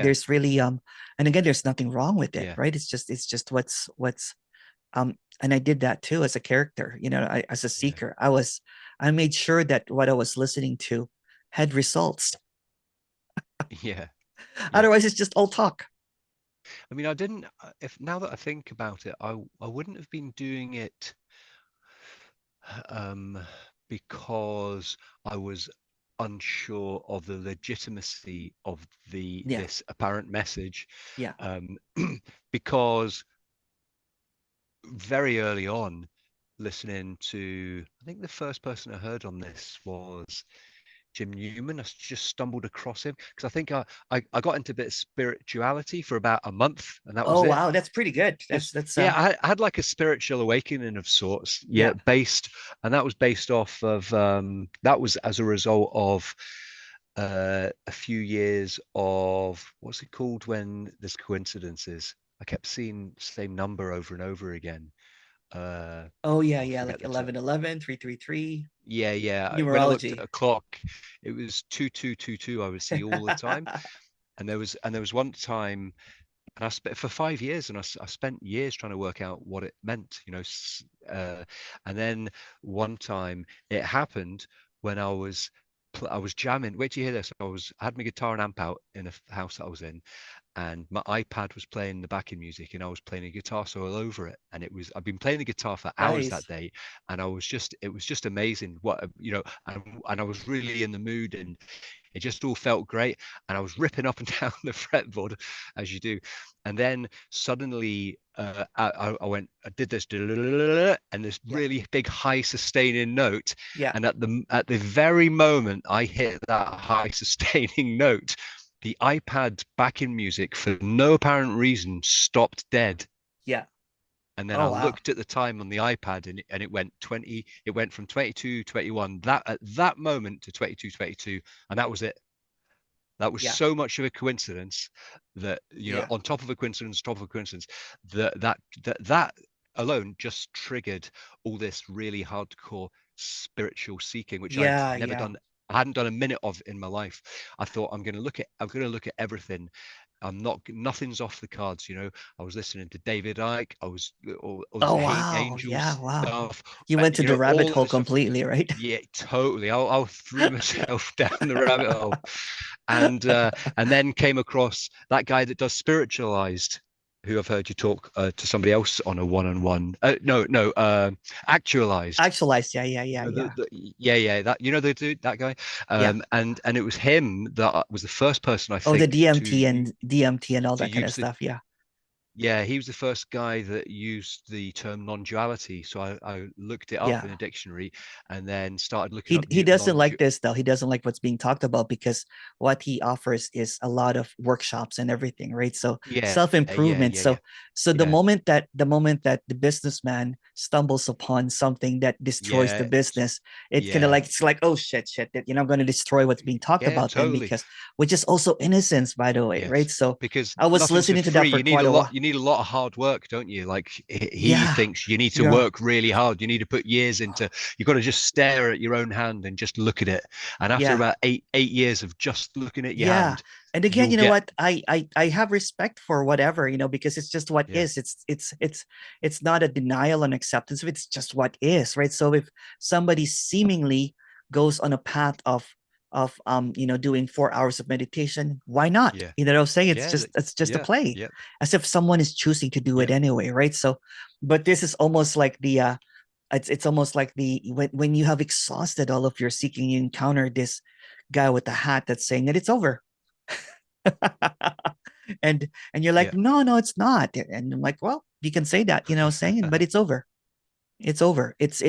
and again, there's nothing wrong with it, yeah, right? It's just what's and I did that too as a character, as a yeah, seeker. I made sure that what I was listening to had results. yeah, yeah. Otherwise it's just all talk. I mean, I didn't. If now that I think about it, I wouldn't have been doing it um, because I was unsure of the legitimacy of the Yeah. this apparent message, Yeah. um, because very early on, listening to, I think the first person I heard on this was Jim Newman. I just stumbled across him because I think I got into a bit of spirituality for about a month, and that was Oh it. wow, that's pretty good. That's Just that's yeah, I had like a spiritual awakening of sorts. Yeah, yeah. based, and that was based off of that was as a result of a few years of, what's it called when there's coincidences? I kept seeing the same number over and over again. Oh yeah, I yeah, forget like the term. 1111, 333. Yeah, yeah. When I looked at Numerology. a clock, it was 2222. I would see all the time, and there was one time, and I spent for 5 years, and I spent years trying to work out what it meant, and then one time it happened when I was jamming. Wait till you hear this. I had my guitar and amp out in a house that I was in, and my iPad was playing the backing music, and I was playing a guitar solo over it. And I've been playing the guitar for hours that Nice. day, and it was just amazing and I was really in the mood, and it just all felt great. And I was ripping up and down the fretboard as you do. And then suddenly I did this and this Yeah. really big high sustaining note. Yeah. And at the very moment I hit that high sustaining note, the iPad backing music, for no apparent reason, stopped dead. Yeah. And then I Oh wow. looked at the time on the iPad, and it went 20, it went from 22:21 that at that moment to 22:22, and that was it. That was Yeah. so much of a coincidence that, Yeah. on top of a coincidence, top of a coincidence, that alone just triggered all this really hardcore spiritual seeking, which I'd Yeah. never Yeah. done. I hadn't done a minute of in my life. I thought I'm going to look at everything. I'm not, nothing's off the cards. I was listening to David Icke. I was all this Oh Hate wow. Yeah. Angels Wow. stuff, You went to the rabbit all of hole this stuff. completely, right? Yeah, totally. I threw myself down the rabbit hole, and then came across that guy that does spiritualized, who I've heard you talk to somebody else on a one-on-one. No, no, actualized. Actualized. Yeah. Yeah. Yeah. Yeah. Yeah, yeah, that the dude, that guy, Yeah. and it was him that was the first person I Oh, the think DMT and DMT and all to that kind of use the stuff. Yeah. yeah, he was the first guy that used the term non-duality. So I looked it up in a Yeah. dictionary, and then started looking He up he new doesn't non. like this though. He doesn't like what's being talked about because what he offers is a lot of workshops and everything, right? So Yeah, yeah, self-improvement. yeah, yeah, So yeah, the moment that the businessman stumbles upon something that destroys the yeah, business, it's kind of yeah, like it's like, oh shit, that I'm going to destroy what's being talked yeah, about then totally. because which is also innocence, by the way, right? Yes, So because I was nothing's for listening to free. that for quite a while. You need a lot of hard work, don't you? Like he Yeah. thinks you need to Yeah. work really hard. You need to put years into. You've got to just stare at your own hand and just look at it. And after Yeah. about eight years of just looking at your Yeah. hand, And again, you'll you know get. what? I have respect for whatever, because it's just what Yeah, is. It's not a denial and acceptance of it's just what is, right? So if somebody seemingly goes on a path of doing 4 hours of meditation, why not? yeah, You know what I'm saying? yeah, It's just a yeah, play. yeah, As if someone is choosing to do yeah, it anyway, right? So but this is almost like the it's almost like the when you have exhausted all of your seeking, you encounter this guy with the hat that's saying that it's over. And you're like, yeah. no, it's not. And I'm like, well, you can say that, saying, but it's over. It's over. It's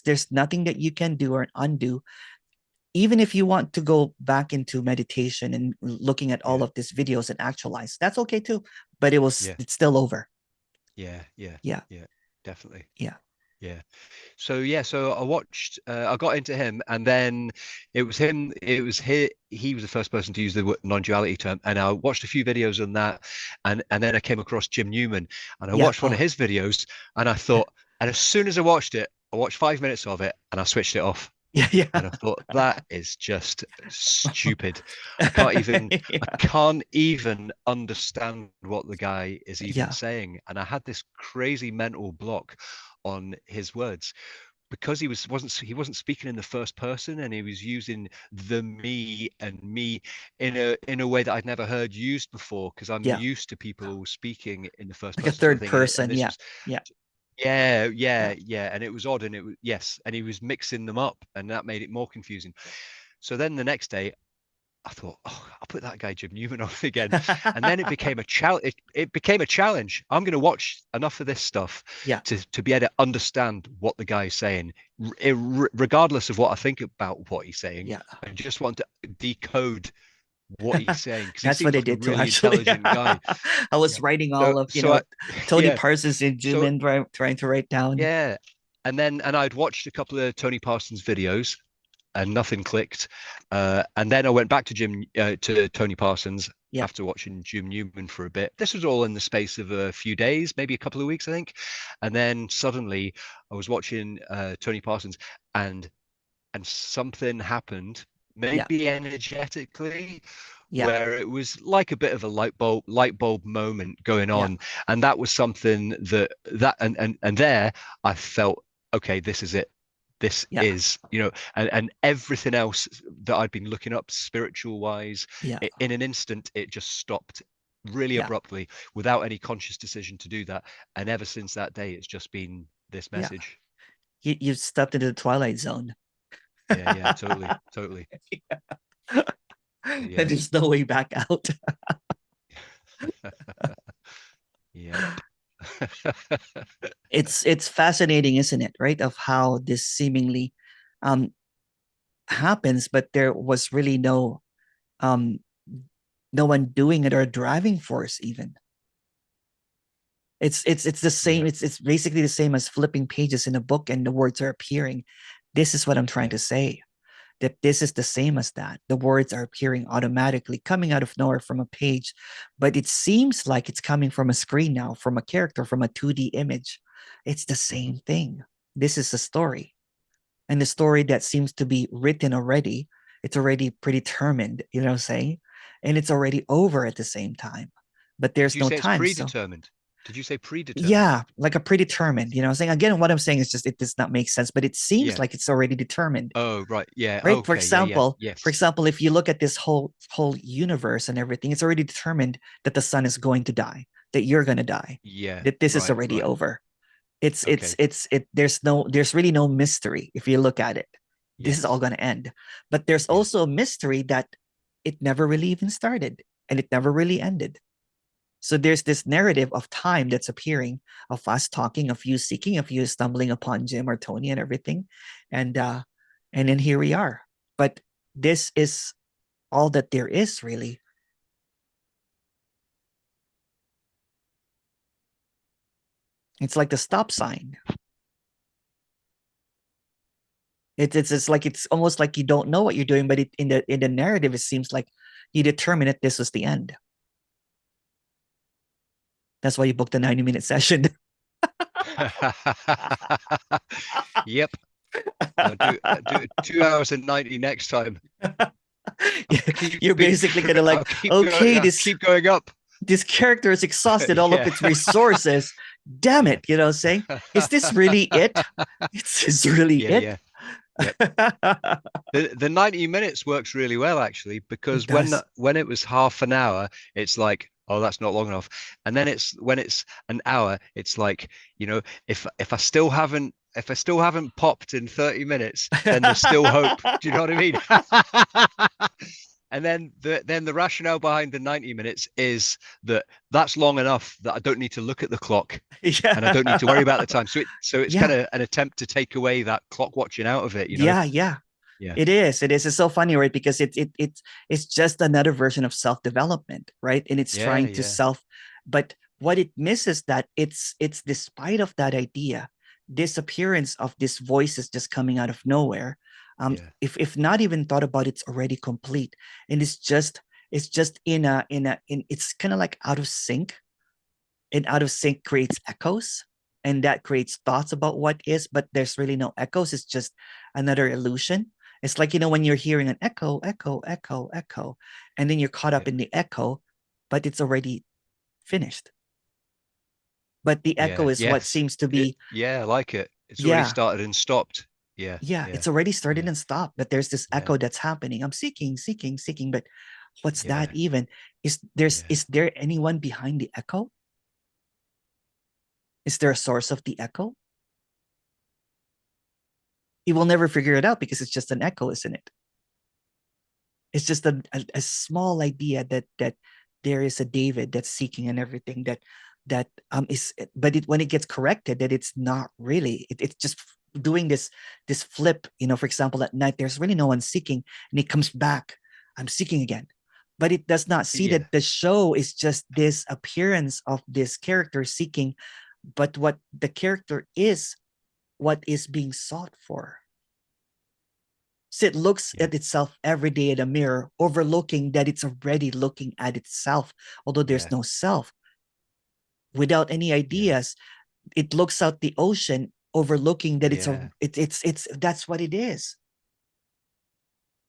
there's nothing that you can do or undo. Even if you want to go back into meditation and looking at all Yeah, of these videos and actualize, that's okay too. But yeah, it's still over. yeah, yeah, Yeah. yeah, definitely. Yeah. Yeah. So I watched, I got into him, and then he was the first person to use the non-duality term, and I watched a few videos on that, and then I came across Jim Newman, and I Yeah. watched one of Oh, his videos, and I thought, and as soon as I watched 5 minutes of it, and I switched it off. yeah. Yeah. And I thought that is just stupid. I Yeah. can't even understand what the guy is even Yeah. saying. And I had this crazy mental block on his words because he wasn't speaking in the first person, and he was using the me and me in a way that I'd never heard used before, because I'm Yeah. used to people speaking in the first Like a person sort of third thing, and person. this Yeah. was Yeah. yeah, yeah, Yeah. yeah. And it was odd, and it was, yes, and he was mixing them up, and that made it more confusing. So then the next day, I thought, oh, I'll put that guy Jim Newman on again, and then it became a challenge. It became a challenge. I'm going to watch enough of this stuff Yeah. to be able to understand what the guy's saying, regardless of what I think about what he's saying. Yeah. I just want to decode what he's saying, because he That's what seems I like a did too, really actually. intelligent guy. I was Yeah. writing So all of, so I Tony yeah. Parsons and So Jimin trying to write down. yeah, and I'd watched a couple of Tony Parsons videos, and nothing clicked. And then I went back to Tony Parsons Yeah. after watching Jim Newman for a bit. This was all in the space of a few days, maybe a couple of weeks, I think. And then suddenly I was watching Tony Parsons, and something happened, Yeah. maybe energetically, Yeah. where it was like a bit of a light bulb moment going Yeah. on. And that was something and there I felt, okay, this is it. This Yeah. is, and everything else that I'd been looking up spiritual wise, Yeah. in an instant it just stopped really Yeah. abruptly without any conscious decision to do that. And ever since that day, it's just been this Yeah. message. You stepped into the twilight zone. Yeah, yeah, totally, totally. And Yeah. there's no way back out. Yep. It's fascinating, isn't it? Right? Of how this seemingly um happens, but there was really um no one doing it or a driving force even. It's the same. Yeah, It's basically the same as flipping pages in a book and the words are appearing. This is what I'm trying yeah. to say. That this is the same as that. The words are appearing automatically, coming out of nowhere from a page, but it seems like it's coming from a screen now, from a character, from a 2D image. It's the Mhm. same thing. This is a story. And the story that seems to be written already, it's already predetermined, you know what I'm saying? And it's already over at the same time. But Did there's you no say it's time. So predetermined? Did you say predetermined? yeah, like a predetermined, you know what I'm saying? Again, what I'm saying is just it does not make sense, but it seems Yeah. like it's already determined. Oh, right. Yeah. Right, Okay. Yeah, yeah. for Yes. example, if you look at this whole universe and everything, it's already determined that the sun is going to die, that you're going to die, Yeah. that this is Right, already right. over. Okay. There's really no mystery if you look at it. This is all Yes. going to end, but there's Yeah. also a mystery that it never really even started and it never really ended. So there's this narrative of time that's appearing, of us talking, of you seeking, of you stumbling upon Jim or Tony and everything, and then here we are. But this is all that there is, really. It's like the stop sign. It's like it's almost like you don't know what you're doing, but in the narrative, it seems like you determine that this was the end. That's why you booked a 90-minute session. Yep. Do 2 hours and 90 next time. You're basically kind of I'll like, keep going. okay, I'll keep going up. this character has exhausted all of Yeah. its resources. Damn Yeah. it, you know, saying, is this really it? Is really Yeah, it? yeah. Yep. The 90 minutes works really well actually, It because does. when it was half an hour, it's like, oh, that's not long enough. And then it's when it's an hour, it's like, if I still haven't popped in 30 minutes, then there's still hope. Do you know what I mean? And then the rationale behind the 90 minutes is that that's long enough that I don't need to look at the clock and I don't need to worry Yeah. about the time. So it's kind Yeah. of an attempt to take away that clock watching out of it, you know? Yeah. Yeah. Yeah. It is. It is. It's so funny, right? Because it's just another version of self-development, right? And it's Yeah, trying to yeah, self, but what it misses that it's despite of that idea, this appearance of this voice is just coming out of nowhere. yeah, If not even thought about, it's already complete. And it's just in it's kind of like out of sync, and out of sync creates echoes, and that creates thoughts about what is, but there's really no echoes. It's just another illusion. It's like, when you're hearing an echo, echo, echo, echo, and then you're caught yeah, up in the echo, but it's already finished. But the echo yeah. is what Yes. seems to be, Yeah, I like it. It's already yeah, started and stopped. Yeah, yeah, yeah, it's already started yeah, and stopped, but there's this yeah, echo that's happening. I'm seeking, seeking, seeking, but what's that yeah, even? yeah. Is there anyone behind the echo? Is there a source of the echo? You will never figure it out because it's just an echo, isn't it? It's just a small idea that there is a David that's seeking and everything that is, but when it gets corrected, that it's not really, it's just doing this flip, for example, at night there's really no one seeking, and it comes back, I'm seeking again, but it does not see Yeah, that the show is just this appearance of this character seeking, but what the character is, what is being sought for. So it looks Yeah. at itself every day in a mirror, overlooking that it's already looking at itself, although there's Yeah. no self. Without any Yeah. ideas, it looks out the ocean, overlooking that Yeah. it's that's what it is.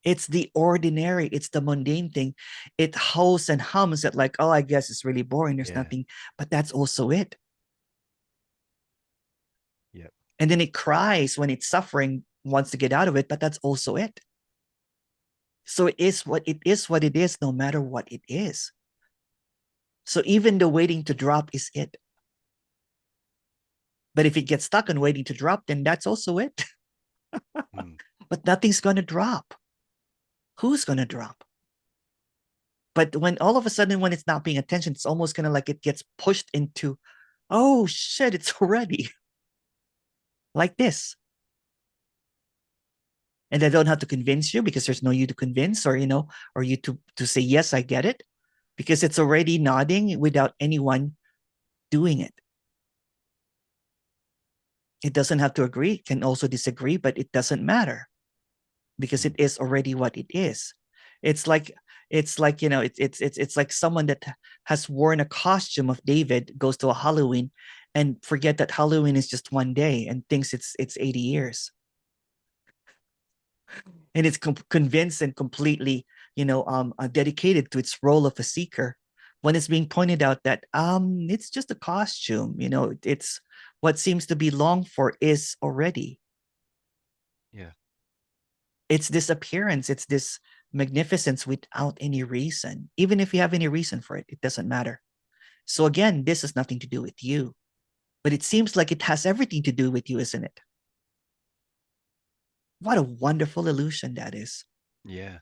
It's the ordinary, it's the mundane thing. It hows and hums at like, oh, I guess it's really boring. There's Yeah. nothing, but that's also it. Yep. And then it cries when it's suffering, wants to get out of it, but that's also it. So it is what it is, what it is, no matter what it is. So even the waiting to drop is it. But if it gets stuck on waiting to drop, then that's also it. Mm. But nothing's going to drop. Who's going to drop? But when all of a sudden, when it's not paying attention, it's almost kind of like it gets pushed into, oh shit, it's already like this. And I don't have to convince you because there's no you to convince, or or you to say, yes, I get it, because it's already nodding without anyone doing it. It doesn't have to agree, it can also disagree, but it doesn't matter because it Mm. is already what it is. It's like it's like someone that has worn a costume of David goes to a Halloween and forget that Halloween is just one day and thinks it's 80 years. And it's convinced and completely dedicated to its role of a seeker, when it's being pointed out that it's just a costume. It's what seems to be longed for is already. Yeah. It's this appearance, it's this magnificence without any reason. Even if you have any reason for it, it doesn't matter. So again, this has nothing to do with you, but it seems like it has everything to do with you, isn't it? What a wonderful illusion that is. Yeah.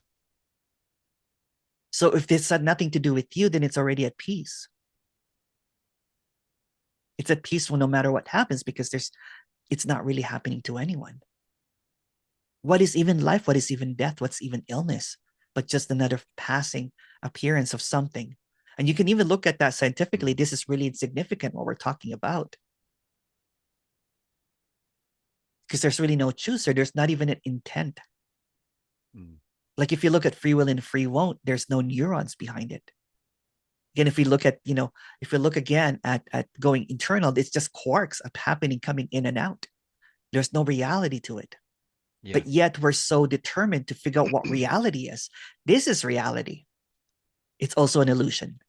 So if this had nothing to do with you, then it's already at peace. It's at peace no matter what happens, because it's not really happening to anyone. What is even life? What is even death? What's even illness? But just another passing appearance of something. And you can even look at that scientifically. Mm. This is really insignificant what we're talking about, because there's really no chooser. There's not even an intent. Mm. Like if you look at free will and free won't, there's no neurons behind it. Again, if we look at, if we look again at going internal, it's just quarks happening, coming in and out. There's no reality to it. Yeah. But yet we're so determined to figure out what reality is. This is reality. It's also an illusion.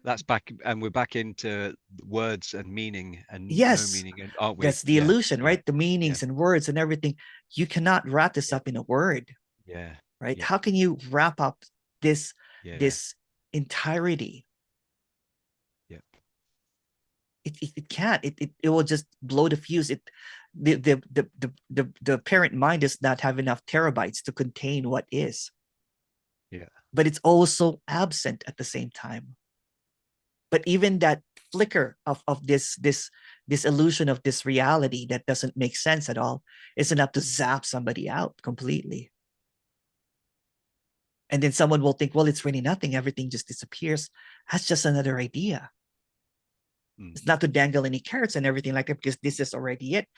That's back, and we're back into words and meaning and no Yes, meaning, and aren't we? that's the Yeah. illusion, Yeah. right? The Yeah. meanings and words and everything. You cannot wrap this Yep. up in a word, Yeah. right? Yep. How can you wrap up this Yeah. this entirety? Yep. It can't. It will just blow the fuse. The parent mind does not have enough terabytes to contain what is, Yeah. but it's also absent at the same time. But even that flicker of this illusion of this reality that doesn't make sense at all is enough to zap somebody out completely. And then someone will think, well, it's really nothing, everything just disappears. That's just another idea. Mm. It's not to dangle any carrots and everything like that, because this is already it.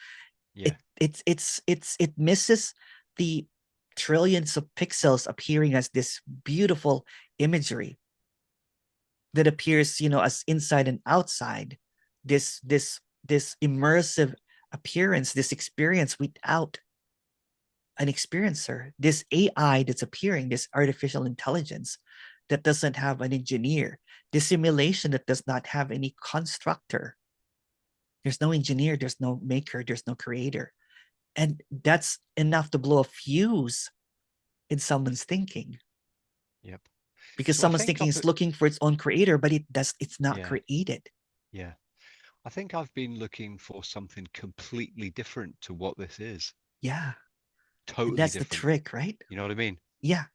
Yeah. It misses the trillions of pixels appearing as this beautiful imagery that appears, as inside and outside, this immersive appearance, this experience without an experiencer, this AI that's appearing, this artificial intelligence that doesn't have an engineer, this simulation that does not have any constructor. There's no engineer, there's no maker, there's no creator. And that's enough to blow a fuse in someone's thinking, Yep. because So I someone's think thinking I've, is looking for its own creator, but it's not yeah. created. Yeah. I think I've been looking for something completely different to what this is. Yeah. And Totally that's the different. trick, right? You know what I mean? Yeah.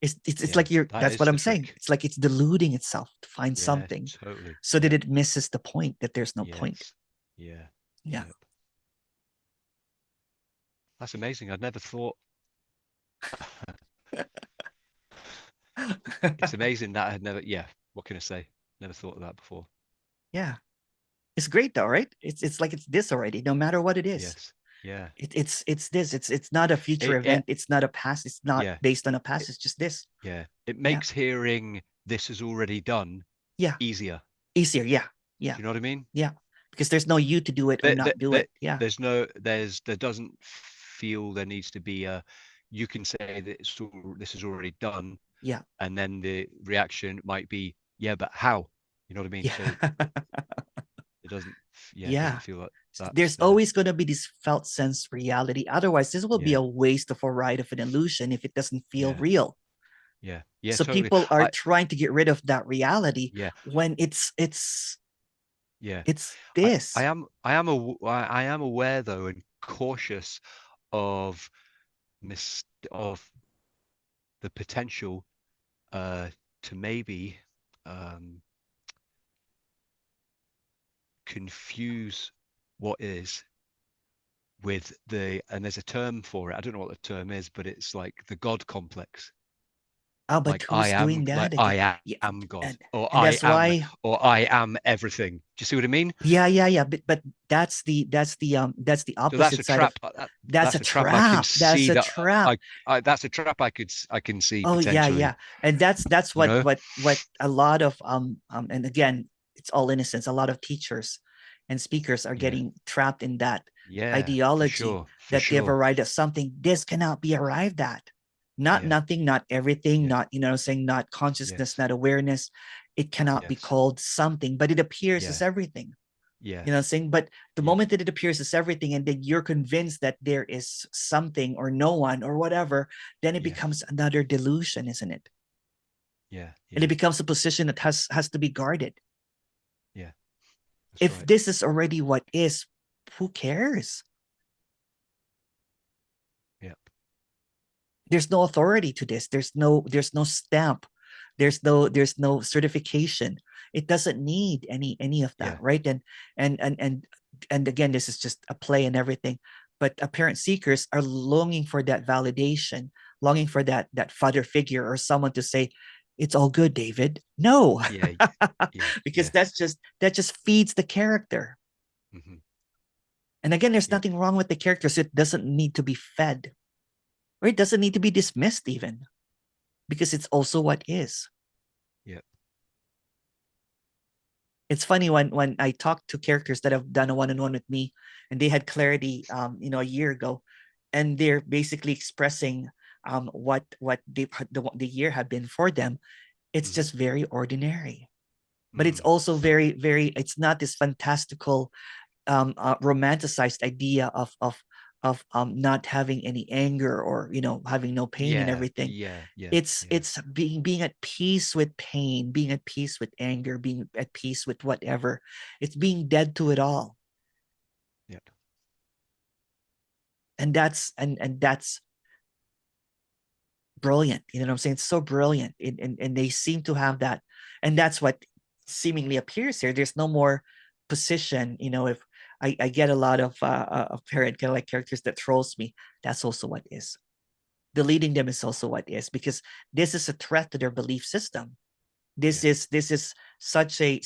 It's Yeah. like you're That that's is what the I'm saying. trick. It's like it's deluding itself to find Yeah. something Totally. so that Yep. it misses the point, that there's no point. Yes. Yeah. Yeah. Yep. That's amazing. I'd never thought. It's amazing that I had never. Yeah. What can I say? Never thought of that before. Yeah. It's great though, right? It's like it's this already, no matter what it is. Yes. Yeah. It's not a future It event. It's not a past. It's not yeah. based on a It, past. It's just this. yeah. It Yeah. makes hearing "this is already done" Yeah. easier. Easier. Yeah. Yeah. Do you know what I mean? Yeah. Because there's no you to do it or There, there, not do there, it. Yeah. there doesn't feel there needs to be a, you can say that this is already done, Yeah. and then the reaction might be, yeah, but how? You know what I mean? Yeah. So it doesn't, yeah, it doesn't Yeah. feel like that's There's always going to be this felt sense reality. Otherwise, this will be yeah, a waste of a ride of an illusion if it doesn't feel yeah, real. yeah, So totally. people are I, trying to get rid of that reality yeah, when yeah. it's I, this. I am aware though and cautious of mis of the potential to maybe um, confuse what is with the, and there's a term for it. I don't know what the term is, but it's like the God complex. Oh, but Like I who's am, doing that like again? I Yeah, am God, and that's why. or I am everything. Do you see what I mean? Yeah, yeah, yeah. But that's the So that's opposite a side of trap. that's a That's a trap. I can trap. That's see a that. trap. That's a trap. I can see Oh yeah, yeah. potentially. And that's You know? what a lot of and again, it's all innocence. A lot of teachers and speakers are Yeah. getting trapped in that Yeah. For ideology sure. For that they've sure. arrived at something. This cannot be arrived at. Not Yeah. nothing, not everything, Yeah. not saying not consciousness, Yes. not awareness. It cannot be Yes. called something, but it appears as Yeah. everything. Yeah. Saying, but the Yeah. moment that it appears as everything and then you're convinced that there is something or no one or whatever, then it Yeah. becomes another delusion, isn't it? Yeah. And it Yeah. becomes a position that has to be guarded. Yeah. That's If right. this is already what is, who cares? Yeah. There's no authority to this. There's no stamp. There's no certification. It doesn't need any of that, Yeah. right? And and and and again, this is just a play and everything. But apparent seekers are longing for that validation, longing for that father figure or someone to say, "It's all good, David." No, Yeah. Yeah. because Yeah. that just feeds the character. Hmm. And again, there's Yep. nothing wrong with the character, so it doesn't need to be fed, or it doesn't need to be dismissed even, because it's also what is. Yep. It's funny when I talk to characters that have done a one-on-one with me, and they had clarity, a year ago, and they're basically expressing what the year had been for them. It's Hmm. just very ordinary, but it's Mm. also very very. It's not this fantastical romanticized idea of not having any anger or having no pain and Yeah. everything. Yeah. Yeah. Yeah. It's being at peace with pain, being at peace with anger, being at peace with whatever. It's being dead to it all. Yep. And that's brilliant. You know what I'm saying? It's so brilliant. And they seem to have that. And that's what seemingly appears here. There's no more position. If I get a lot of parent kind of like characters that trolls me, that's also what is. Deleting them is also what is, because this is a threat to their belief system. This Yeah. is this is such a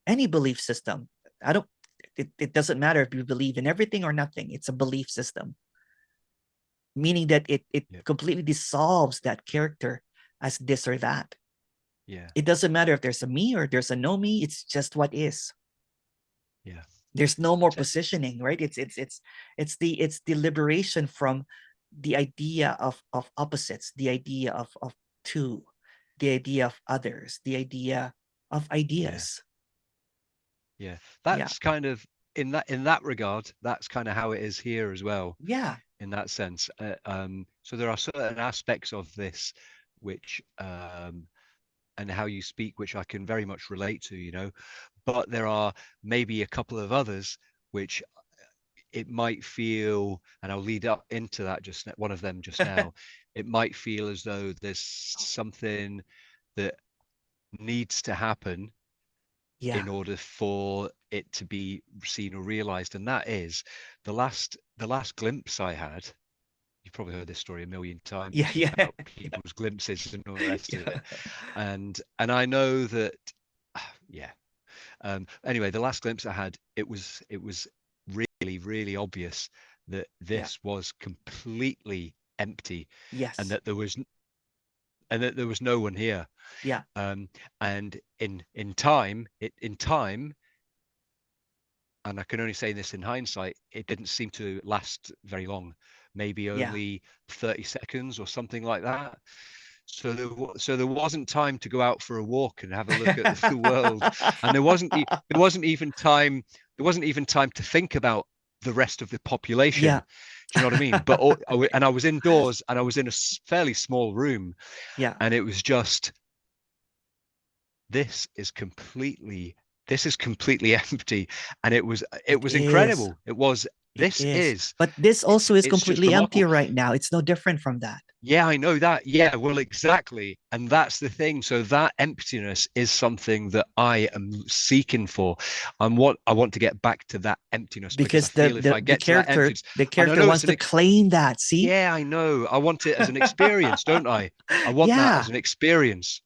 any belief system. I don't it doesn't matter if you believe in everything or nothing. It's a belief system, meaning that it Yep. completely dissolves that character as this or that. Yeah. It doesn't matter if there's a me or there's a no me. It's just what is. Yeah. There's no more T- positioning, right? It's the liberation from the idea of opposites, the idea of two, the idea of others, the idea of yeah. ideas. Yeah. Yeah, That's kind of, in that regard, that's kind of how it is here as well. yeah, In that sense, so there are certain aspects of this which and how you speak, which I can very much relate to, but there are maybe a couple of others which it might feel, and I'll lead up into that one of them just now. It might feel as though there's something that needs to happen yeah, in order for it to be seen or realized, and that is the last glimpse I had. You've probably heard this story a million yeah, times yeah, about people's glimpses and all the rest of it, and I know that, yeah. Anyway, the last glimpse I had, it was really, really obvious that Yeah. this was completely empty, and Yes. that there was no one here. Yeah. And in time, and I can only say this in hindsight, it didn't seem to last very long, maybe Yeah. only 30 seconds or something like that. So there wasn't time to go out for a walk and have a look at the world, and there wasn't even time to think about the rest of the population. Yeah. Do you know what I mean? But and I was indoors, and I was in a fairly small room, Yeah. and it was just, this is completely this is completely empty. And it It was is. incredible. It was, It this is. is But this also is it's just completely empty remarkable. right now. It's no different from that. Yeah, I know that. Yeah, well, exactly. And that's the thing. So that emptiness is something that I am seeking for. I want to get back to that emptiness, because I Because the feel if the I the get to that character emptiness, the and I character know wants it's to claim that. See? yeah, I know. I want it as an experience, don't I? I want that as Yeah. an experience.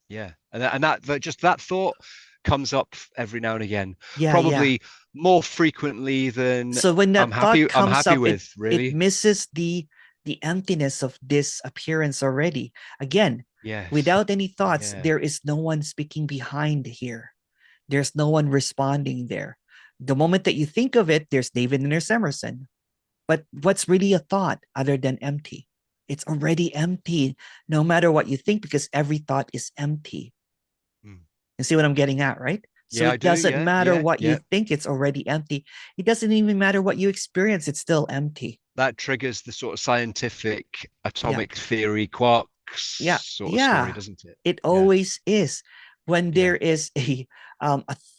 Yeah. And that just that thought comes up every now and again, Yeah, yeah. probably more frequently than So when that thought I'm comes happy up, it with, it really. misses the emptiness of this appearance already. Again, Yes. without any thoughts, Yeah. there is no one speaking behind here. There's no one responding there. The moment that you think of it, there's David and there's Emerson. But what's really a thought other than empty? It's already empty, no matter what you think, because every thought is empty. Mm. You see what I'm getting at, right? So Yeah, I it do. doesn't Yeah, matter yeah, what you yeah. think, it's already empty. It doesn't even matter what you experience, it's still empty. That triggers the sort of scientific Yeah. atomic theory quarks Yeah. sort of story, Yeah. doesn't it? It Yeah, always is. When yeah, there is a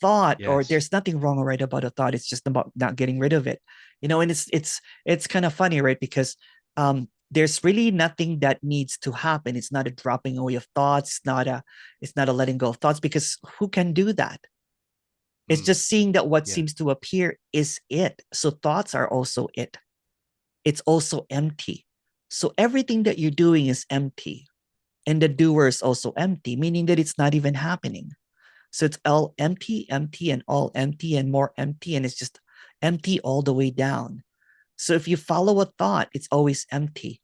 thought, or yes. there's nothing wrong or right about a thought, it's just about not getting rid of it. And it's kind of funny, right? Because there's really nothing that needs to happen. It's not a dropping away of thoughts, it's not a letting go of thoughts, because who can do that? It's Mm, just seeing that what yeah, seems to appear is it. So thoughts are also it. It's also empty. So everything that you're doing is empty. And the doer is also empty, meaning that it's not even happening. So it's all empty, empty, and all empty, and more empty. And it's just empty all the way down. So if you follow a thought, it's always empty.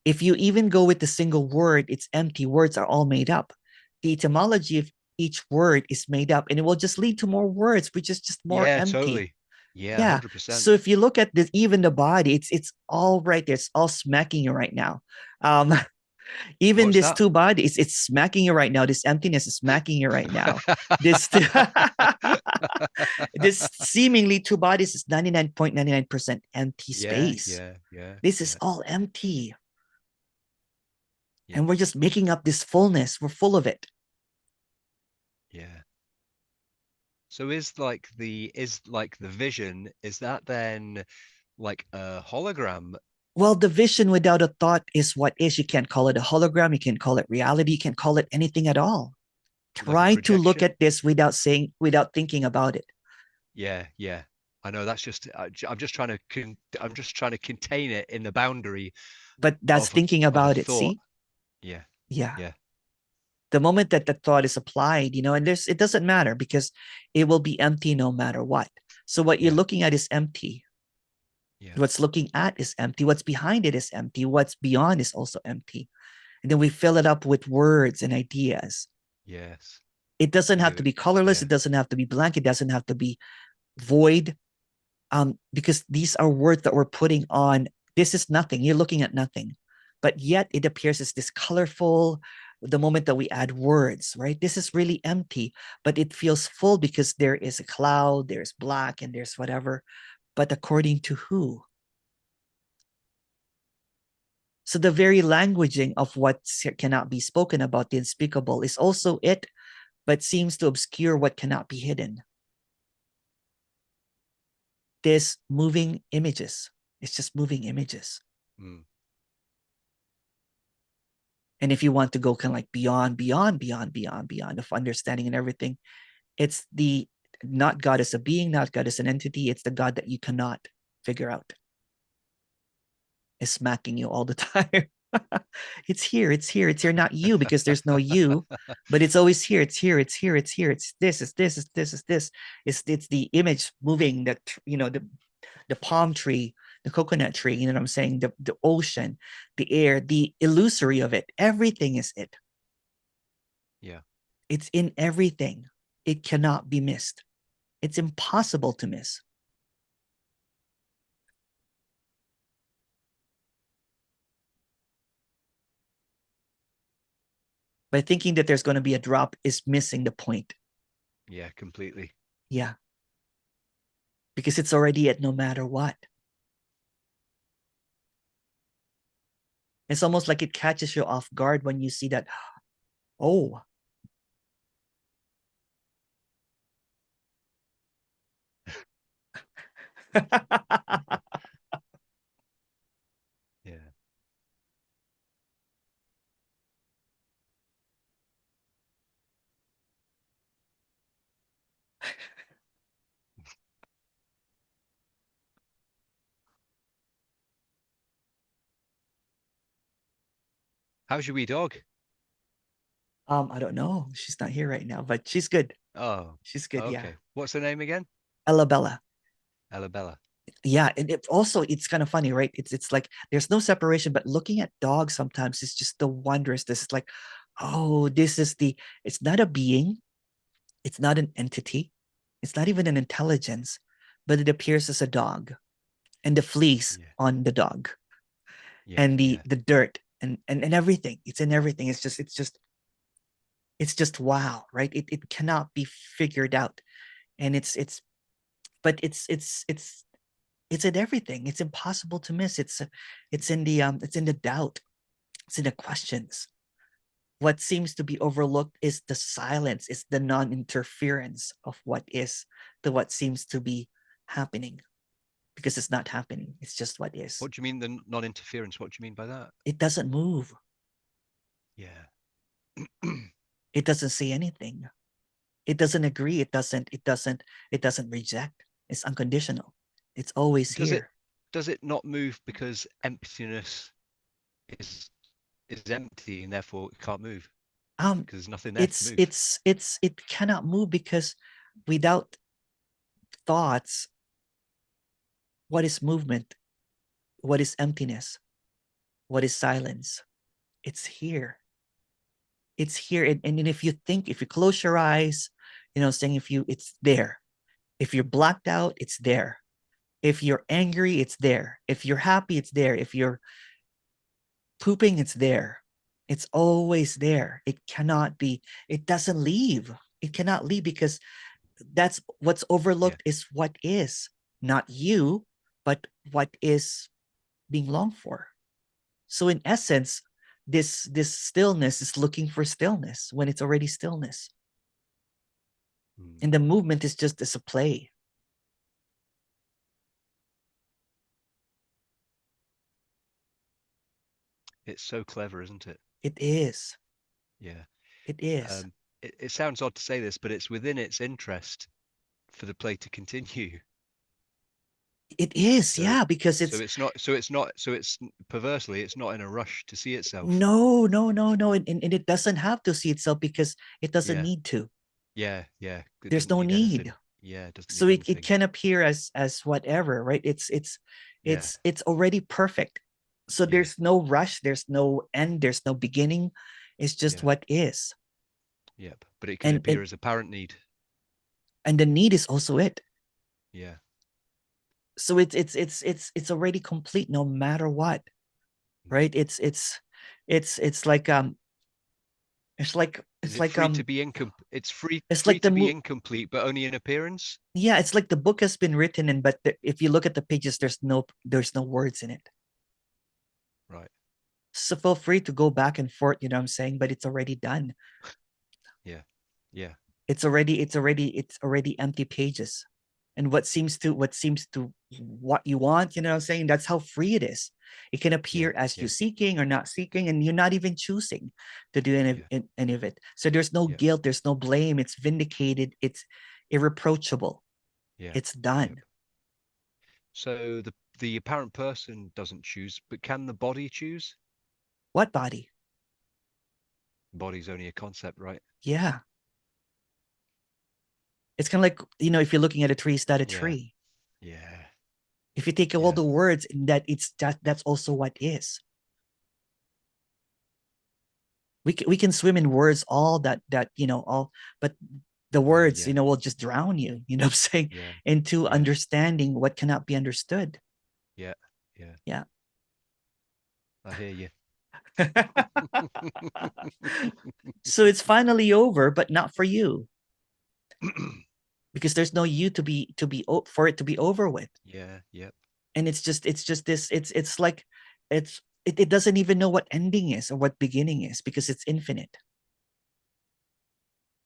If you even go with the single word, it's empty. Words are all made up. The etymology of each word is made up, and it will just lead to more words, which is just more yeah, empty. totally. Yeah, Yeah. 100%. So if you look at this, even the body, it's all right there. It's all smacking you right now. Um, even What's this that? two bodies, it's smacking you right now. This emptiness is smacking you right now. This this seemingly two bodies is 99.99% empty Yeah, space. yeah, yeah, This is yeah, all empty. yeah, And we're just making up this fullness. We're full of it. yeah. So is like the vision, is that then like a hologram, Well, the vision without a thought is what is. You can't call it a hologram. You can't call it reality. You can't call it anything at all. like a Try to look projection? at this without thinking about it. Yeah, yeah. I know that's just I'm just trying to I'm just trying to contain it in the boundary But that's thinking of a about it. thought. See? Yeah, Yeah. yeah, The moment that the thought is applied, and it doesn't matter, because it will be empty no matter what. So what you're yeah, looking at is empty. yeah, What's looking at is empty. What's behind it is empty. What's beyond is also empty. And then we fill it up with words and ideas. yes. It doesn't And have to give be colorless. yeah, It doesn't have to be blank. It doesn't have to be void. Because these are words that we're putting on. This is nothing. You're looking at nothing. But yet it appears as this colorful, the moment that we add words, right? This is really empty, but it feels full because there is a cloud, there's black, and there's whatever. But according to who? So the very languaging of what cannot be spoken about, the unspeakable, is also it, but seems to obscure what cannot be hidden. This moving images. It's just moving images. mm, And if you want to go kind of like beyond, beyond, beyond, beyond, beyond of understanding and everything, it's the not God as a being, not God as an entity. It's the God that you cannot figure out. Is smacking you all the time. It's here, it's here, it's here. Not you, because there's no you, but it's always here. It's here, it's here, it's here. It's this, it's this, it's this, it's this. It's the image moving that, the palm tree, the coconut tree, you know what I'm saying? The ocean, the air, the illusory of it. Everything is it. Yeah. It's in everything. It cannot be missed. It's impossible to miss. By thinking that there's going to be a drop is missing the point. Yeah, completely. Yeah. Because it's already at no matter what. It's almost like it catches you off guard when you see that, oh. Yeah. How's your wee dog? I don't know. She's not here right now, but she's good. Oh, She's good. Yeah. okay. What's the name again? Ella. Elabella. Yeah, and it also it's kind of funny, right? It's like there's no separation, but looking at dogs sometimes it's just the wondrous. This is like, oh, this is the. It's not a being. It's not an entity. It's not even an intelligence, but it appears as a dog, and the fleece Yeah. on the dog, Yeah. and the Yeah. the dirt, and everything. It's in everything. It's just wow, right? It cannot be figured out, and but it's in everything. It's impossible to miss. It's in the doubt. It's in the questions. What seems to be overlooked is the silence, is the non-interference of what is to what seems to be happening, because it's not happening. It's just what is. What do you mean the non-interference? What do you mean by that? It doesn't move. Yeah. It doesn't say anything. It doesn't agree. It doesn't reject. It's unconditional. It's always Does it here. does it not move because emptiness is is empty and therefore it can't move Um, because there's nothing there to it's move? it's it's it cannot move because without thoughts, what is movement? What is emptiness? What is silence? It's here. It's here. And if you think, if you close your eyes, saying it's there. If you're blacked out, it's there. If you're angry, it's there. If you're happy, it's there. If you're pooping, it's there. It's always there. It doesn't leave. It cannot leave because that's what's Yeah. overlooked is what is, not you, but what is being longed for. So in essence, this stillness is looking for stillness when it's already stillness. Mm. And the movement is just as a play. It's so clever, isn't it? It is. Yeah. It is. It sounds odd to say this, but it's within its interest for the play to continue. It is, So yeah, because so it's it's not so it's not so it's perversely it's not in a rush to see itself. no, no, no, no. And it doesn't have to see itself because it doesn't Yeah. need to. Yeah. Yeah. It There's doesn't no need need. anything. Yeah, it doesn't So need it anything. can appear as whatever, right? It's Yeah. it's it's already perfect. So Yeah. there's no rush, there's no end, there's no beginning. It's just Yeah. what is. Yep. But it can And appear and as apparent need. and the need is also it. Yeah. So it's already complete no matter what, Mm. right? It's like Is it's it like free to be it's it's free like the to be incomplete, but only in appearance? yeah, it's like the book has been written, and but if you look at the pages, there's no words in it. Right. So feel free to go back and forth, you know what I'm saying, but it's already done. Yeah. Yeah. It's already empty pages. And what seems to what you want, you know what I'm saying? That's how free it is. It can Yeah. appear as you Yeah. seeking or not seeking, and you're not even choosing to do Yeah. any of it. So there's no Yeah. guilt, there's no blame, it's vindicated, it's irreproachable, Yeah. it's done. Yep. So the apparent person doesn't choose, but can the body choose? What body? Body's only a concept, right? Yeah. It's kind of like, if you're looking at a tree, it's not a Yeah. tree. Yeah. If you take all Yeah. the words, that it's that's also what is. We can swim in words all that all, but the words Yeah. will just drown you. You know what I'm saying? Yeah. Into Yeah. understanding what cannot be understood. Yeah. Yeah. Yeah. I hear you. So it's finally over, but not for you, because there's no you for it to be over with. Yeah. Yep. And it's just this, it's like it doesn't even know what ending is or what beginning is, because it's infinite.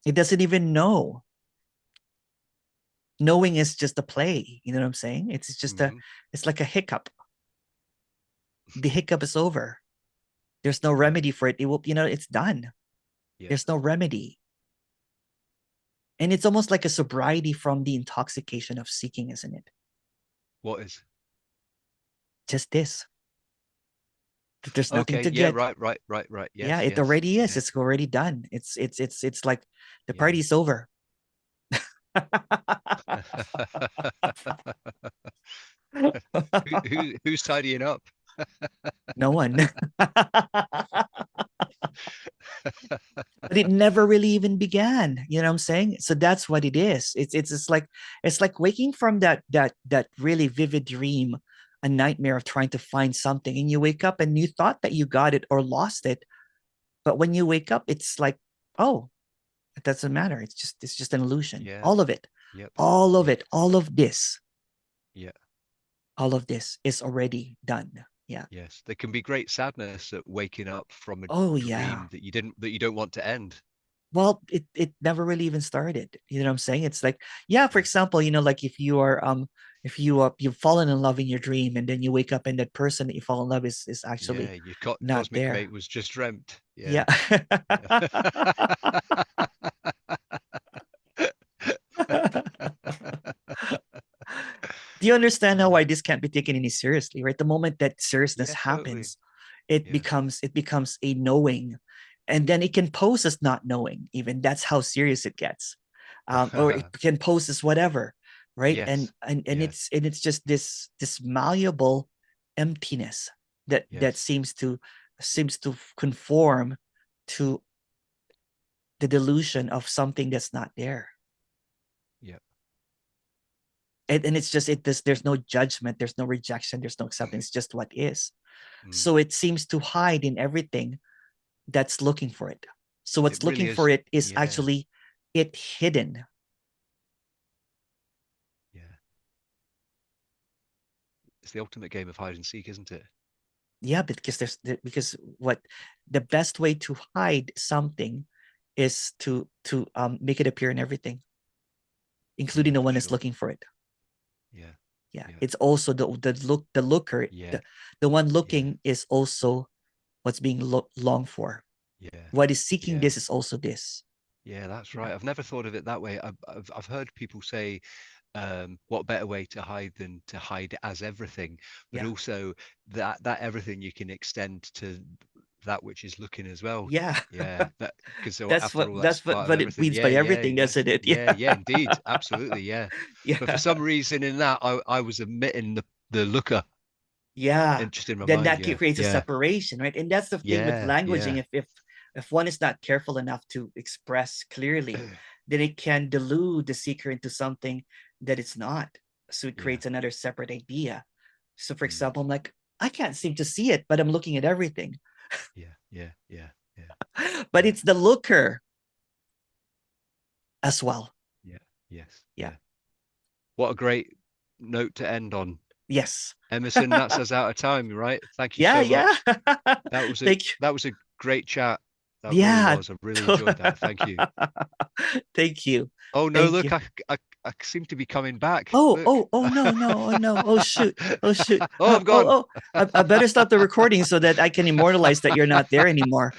It doesn't even know. Knowing is just a play. You know what I'm saying? It's just Hmm. it's like a hiccup. The hiccup is over. There's no Yeah. remedy for it. It will, it's done. Yeah. There's no remedy. And it's almost like a sobriety from the intoxication of seeking, isn't it? What is? Just this. That there's nothing Okay. to Yeah. get. Right. Right. Right. Right. Yeah, Yes. it Yes. already is. Yeah. It's already done. It's like the Yeah. party's over. Who's tidying up? No one. But it never really even began. You know what I'm saying? So that's what it is. It's like waking from that really vivid dream, a nightmare of trying to find something, and you wake up and you thought that you got it or lost it, but when you wake up, it's like, oh, it doesn't matter. It's just an illusion. Yeah. All of it, Yep. all of Yep. it, all of this, Yeah. all of this is already done. Yeah. Yes. There can be great sadness at waking up from a Oh yeah. dream that you don't want to end. Well, it never really even started. You know what I'm saying? It's like, yeah, for Yeah. example, like if you've fallen in love in your dream, and then you wake up and that person that you fall in love is Yeah. actually Your not cosmic mate there. was just dreamt. Yeah. Yeah. Yeah. Do you understand how Uh, why this can't be taken any seriously, right? The moment that seriousness yeah. Totally. happens, it Yeah. becomes a knowing, and then it can pose as not knowing. Even that's how serious it gets, or it can pose as whatever, right? And Yes. and and Yeah. it's just this malleable emptiness that Yes. seems to conform to the delusion of something that's not there. Yeah. And it's just there's no judgment, there's no rejection, there's no acceptance, it's just what is. Mm. So it seems to hide in everything that's looking for it. So It what's really looking for is. it is Yeah. actually it hidden. Yeah. It's the ultimate game of hide and seek, isn't it? Yeah, because what the best way to hide something is to make it appear in everything, including Yeah, the for one that's sure. looking for it. Yeah. Yeah, Yeah. it's also the looker, Yeah. the one Yeah. looking is also what's being longed for. Yeah. What is seeking Yeah. this is also this. Yeah, that's Yeah. right. I've never thought of it that way. I've heard people say, what better way to hide than to hide as everything, but Yeah. also that everything you can extend to that which is looking as well. Yeah. Yeah, that because so that's after what all, that's that's what part of what it everything. means Yeah, by yeah, everything, yes, doesn't it? yeah, Yeah. yeah, indeed, absolutely, yeah. But for Yeah. some reason in that, I was omitting the looker, Yeah. and just in my Then mind. that Yeah, creates a yeah, separation, right? And that's the thing with yeah, languaging. yeah, If one is not careful enough to express clearly, then it can delude the seeker into something that it's not. So it yeah, creates another separate idea. So for mm, example, I'm like, I can't seem to see it, but I'm looking at everything. yeah, yeah, yeah, yeah, But yeah, it's the looker as well. yeah, yes, Yeah. yeah. What a great note to end on. Yes. Emerson, that's us out of time, right? Thank you Yeah, so yeah. much. Thank you. That was a great chat. That really Yeah. was. I really enjoyed that. Thank you. Thank you. Oh no, Thank look, you. I seem to be coming back. Oh, Look. oh, oh no, no, oh no. Oh shoot. Oh shoot. Oh, Oh, I'm oh, gone. oh. I better stop the recording so that I can immortalize that you're not there anymore.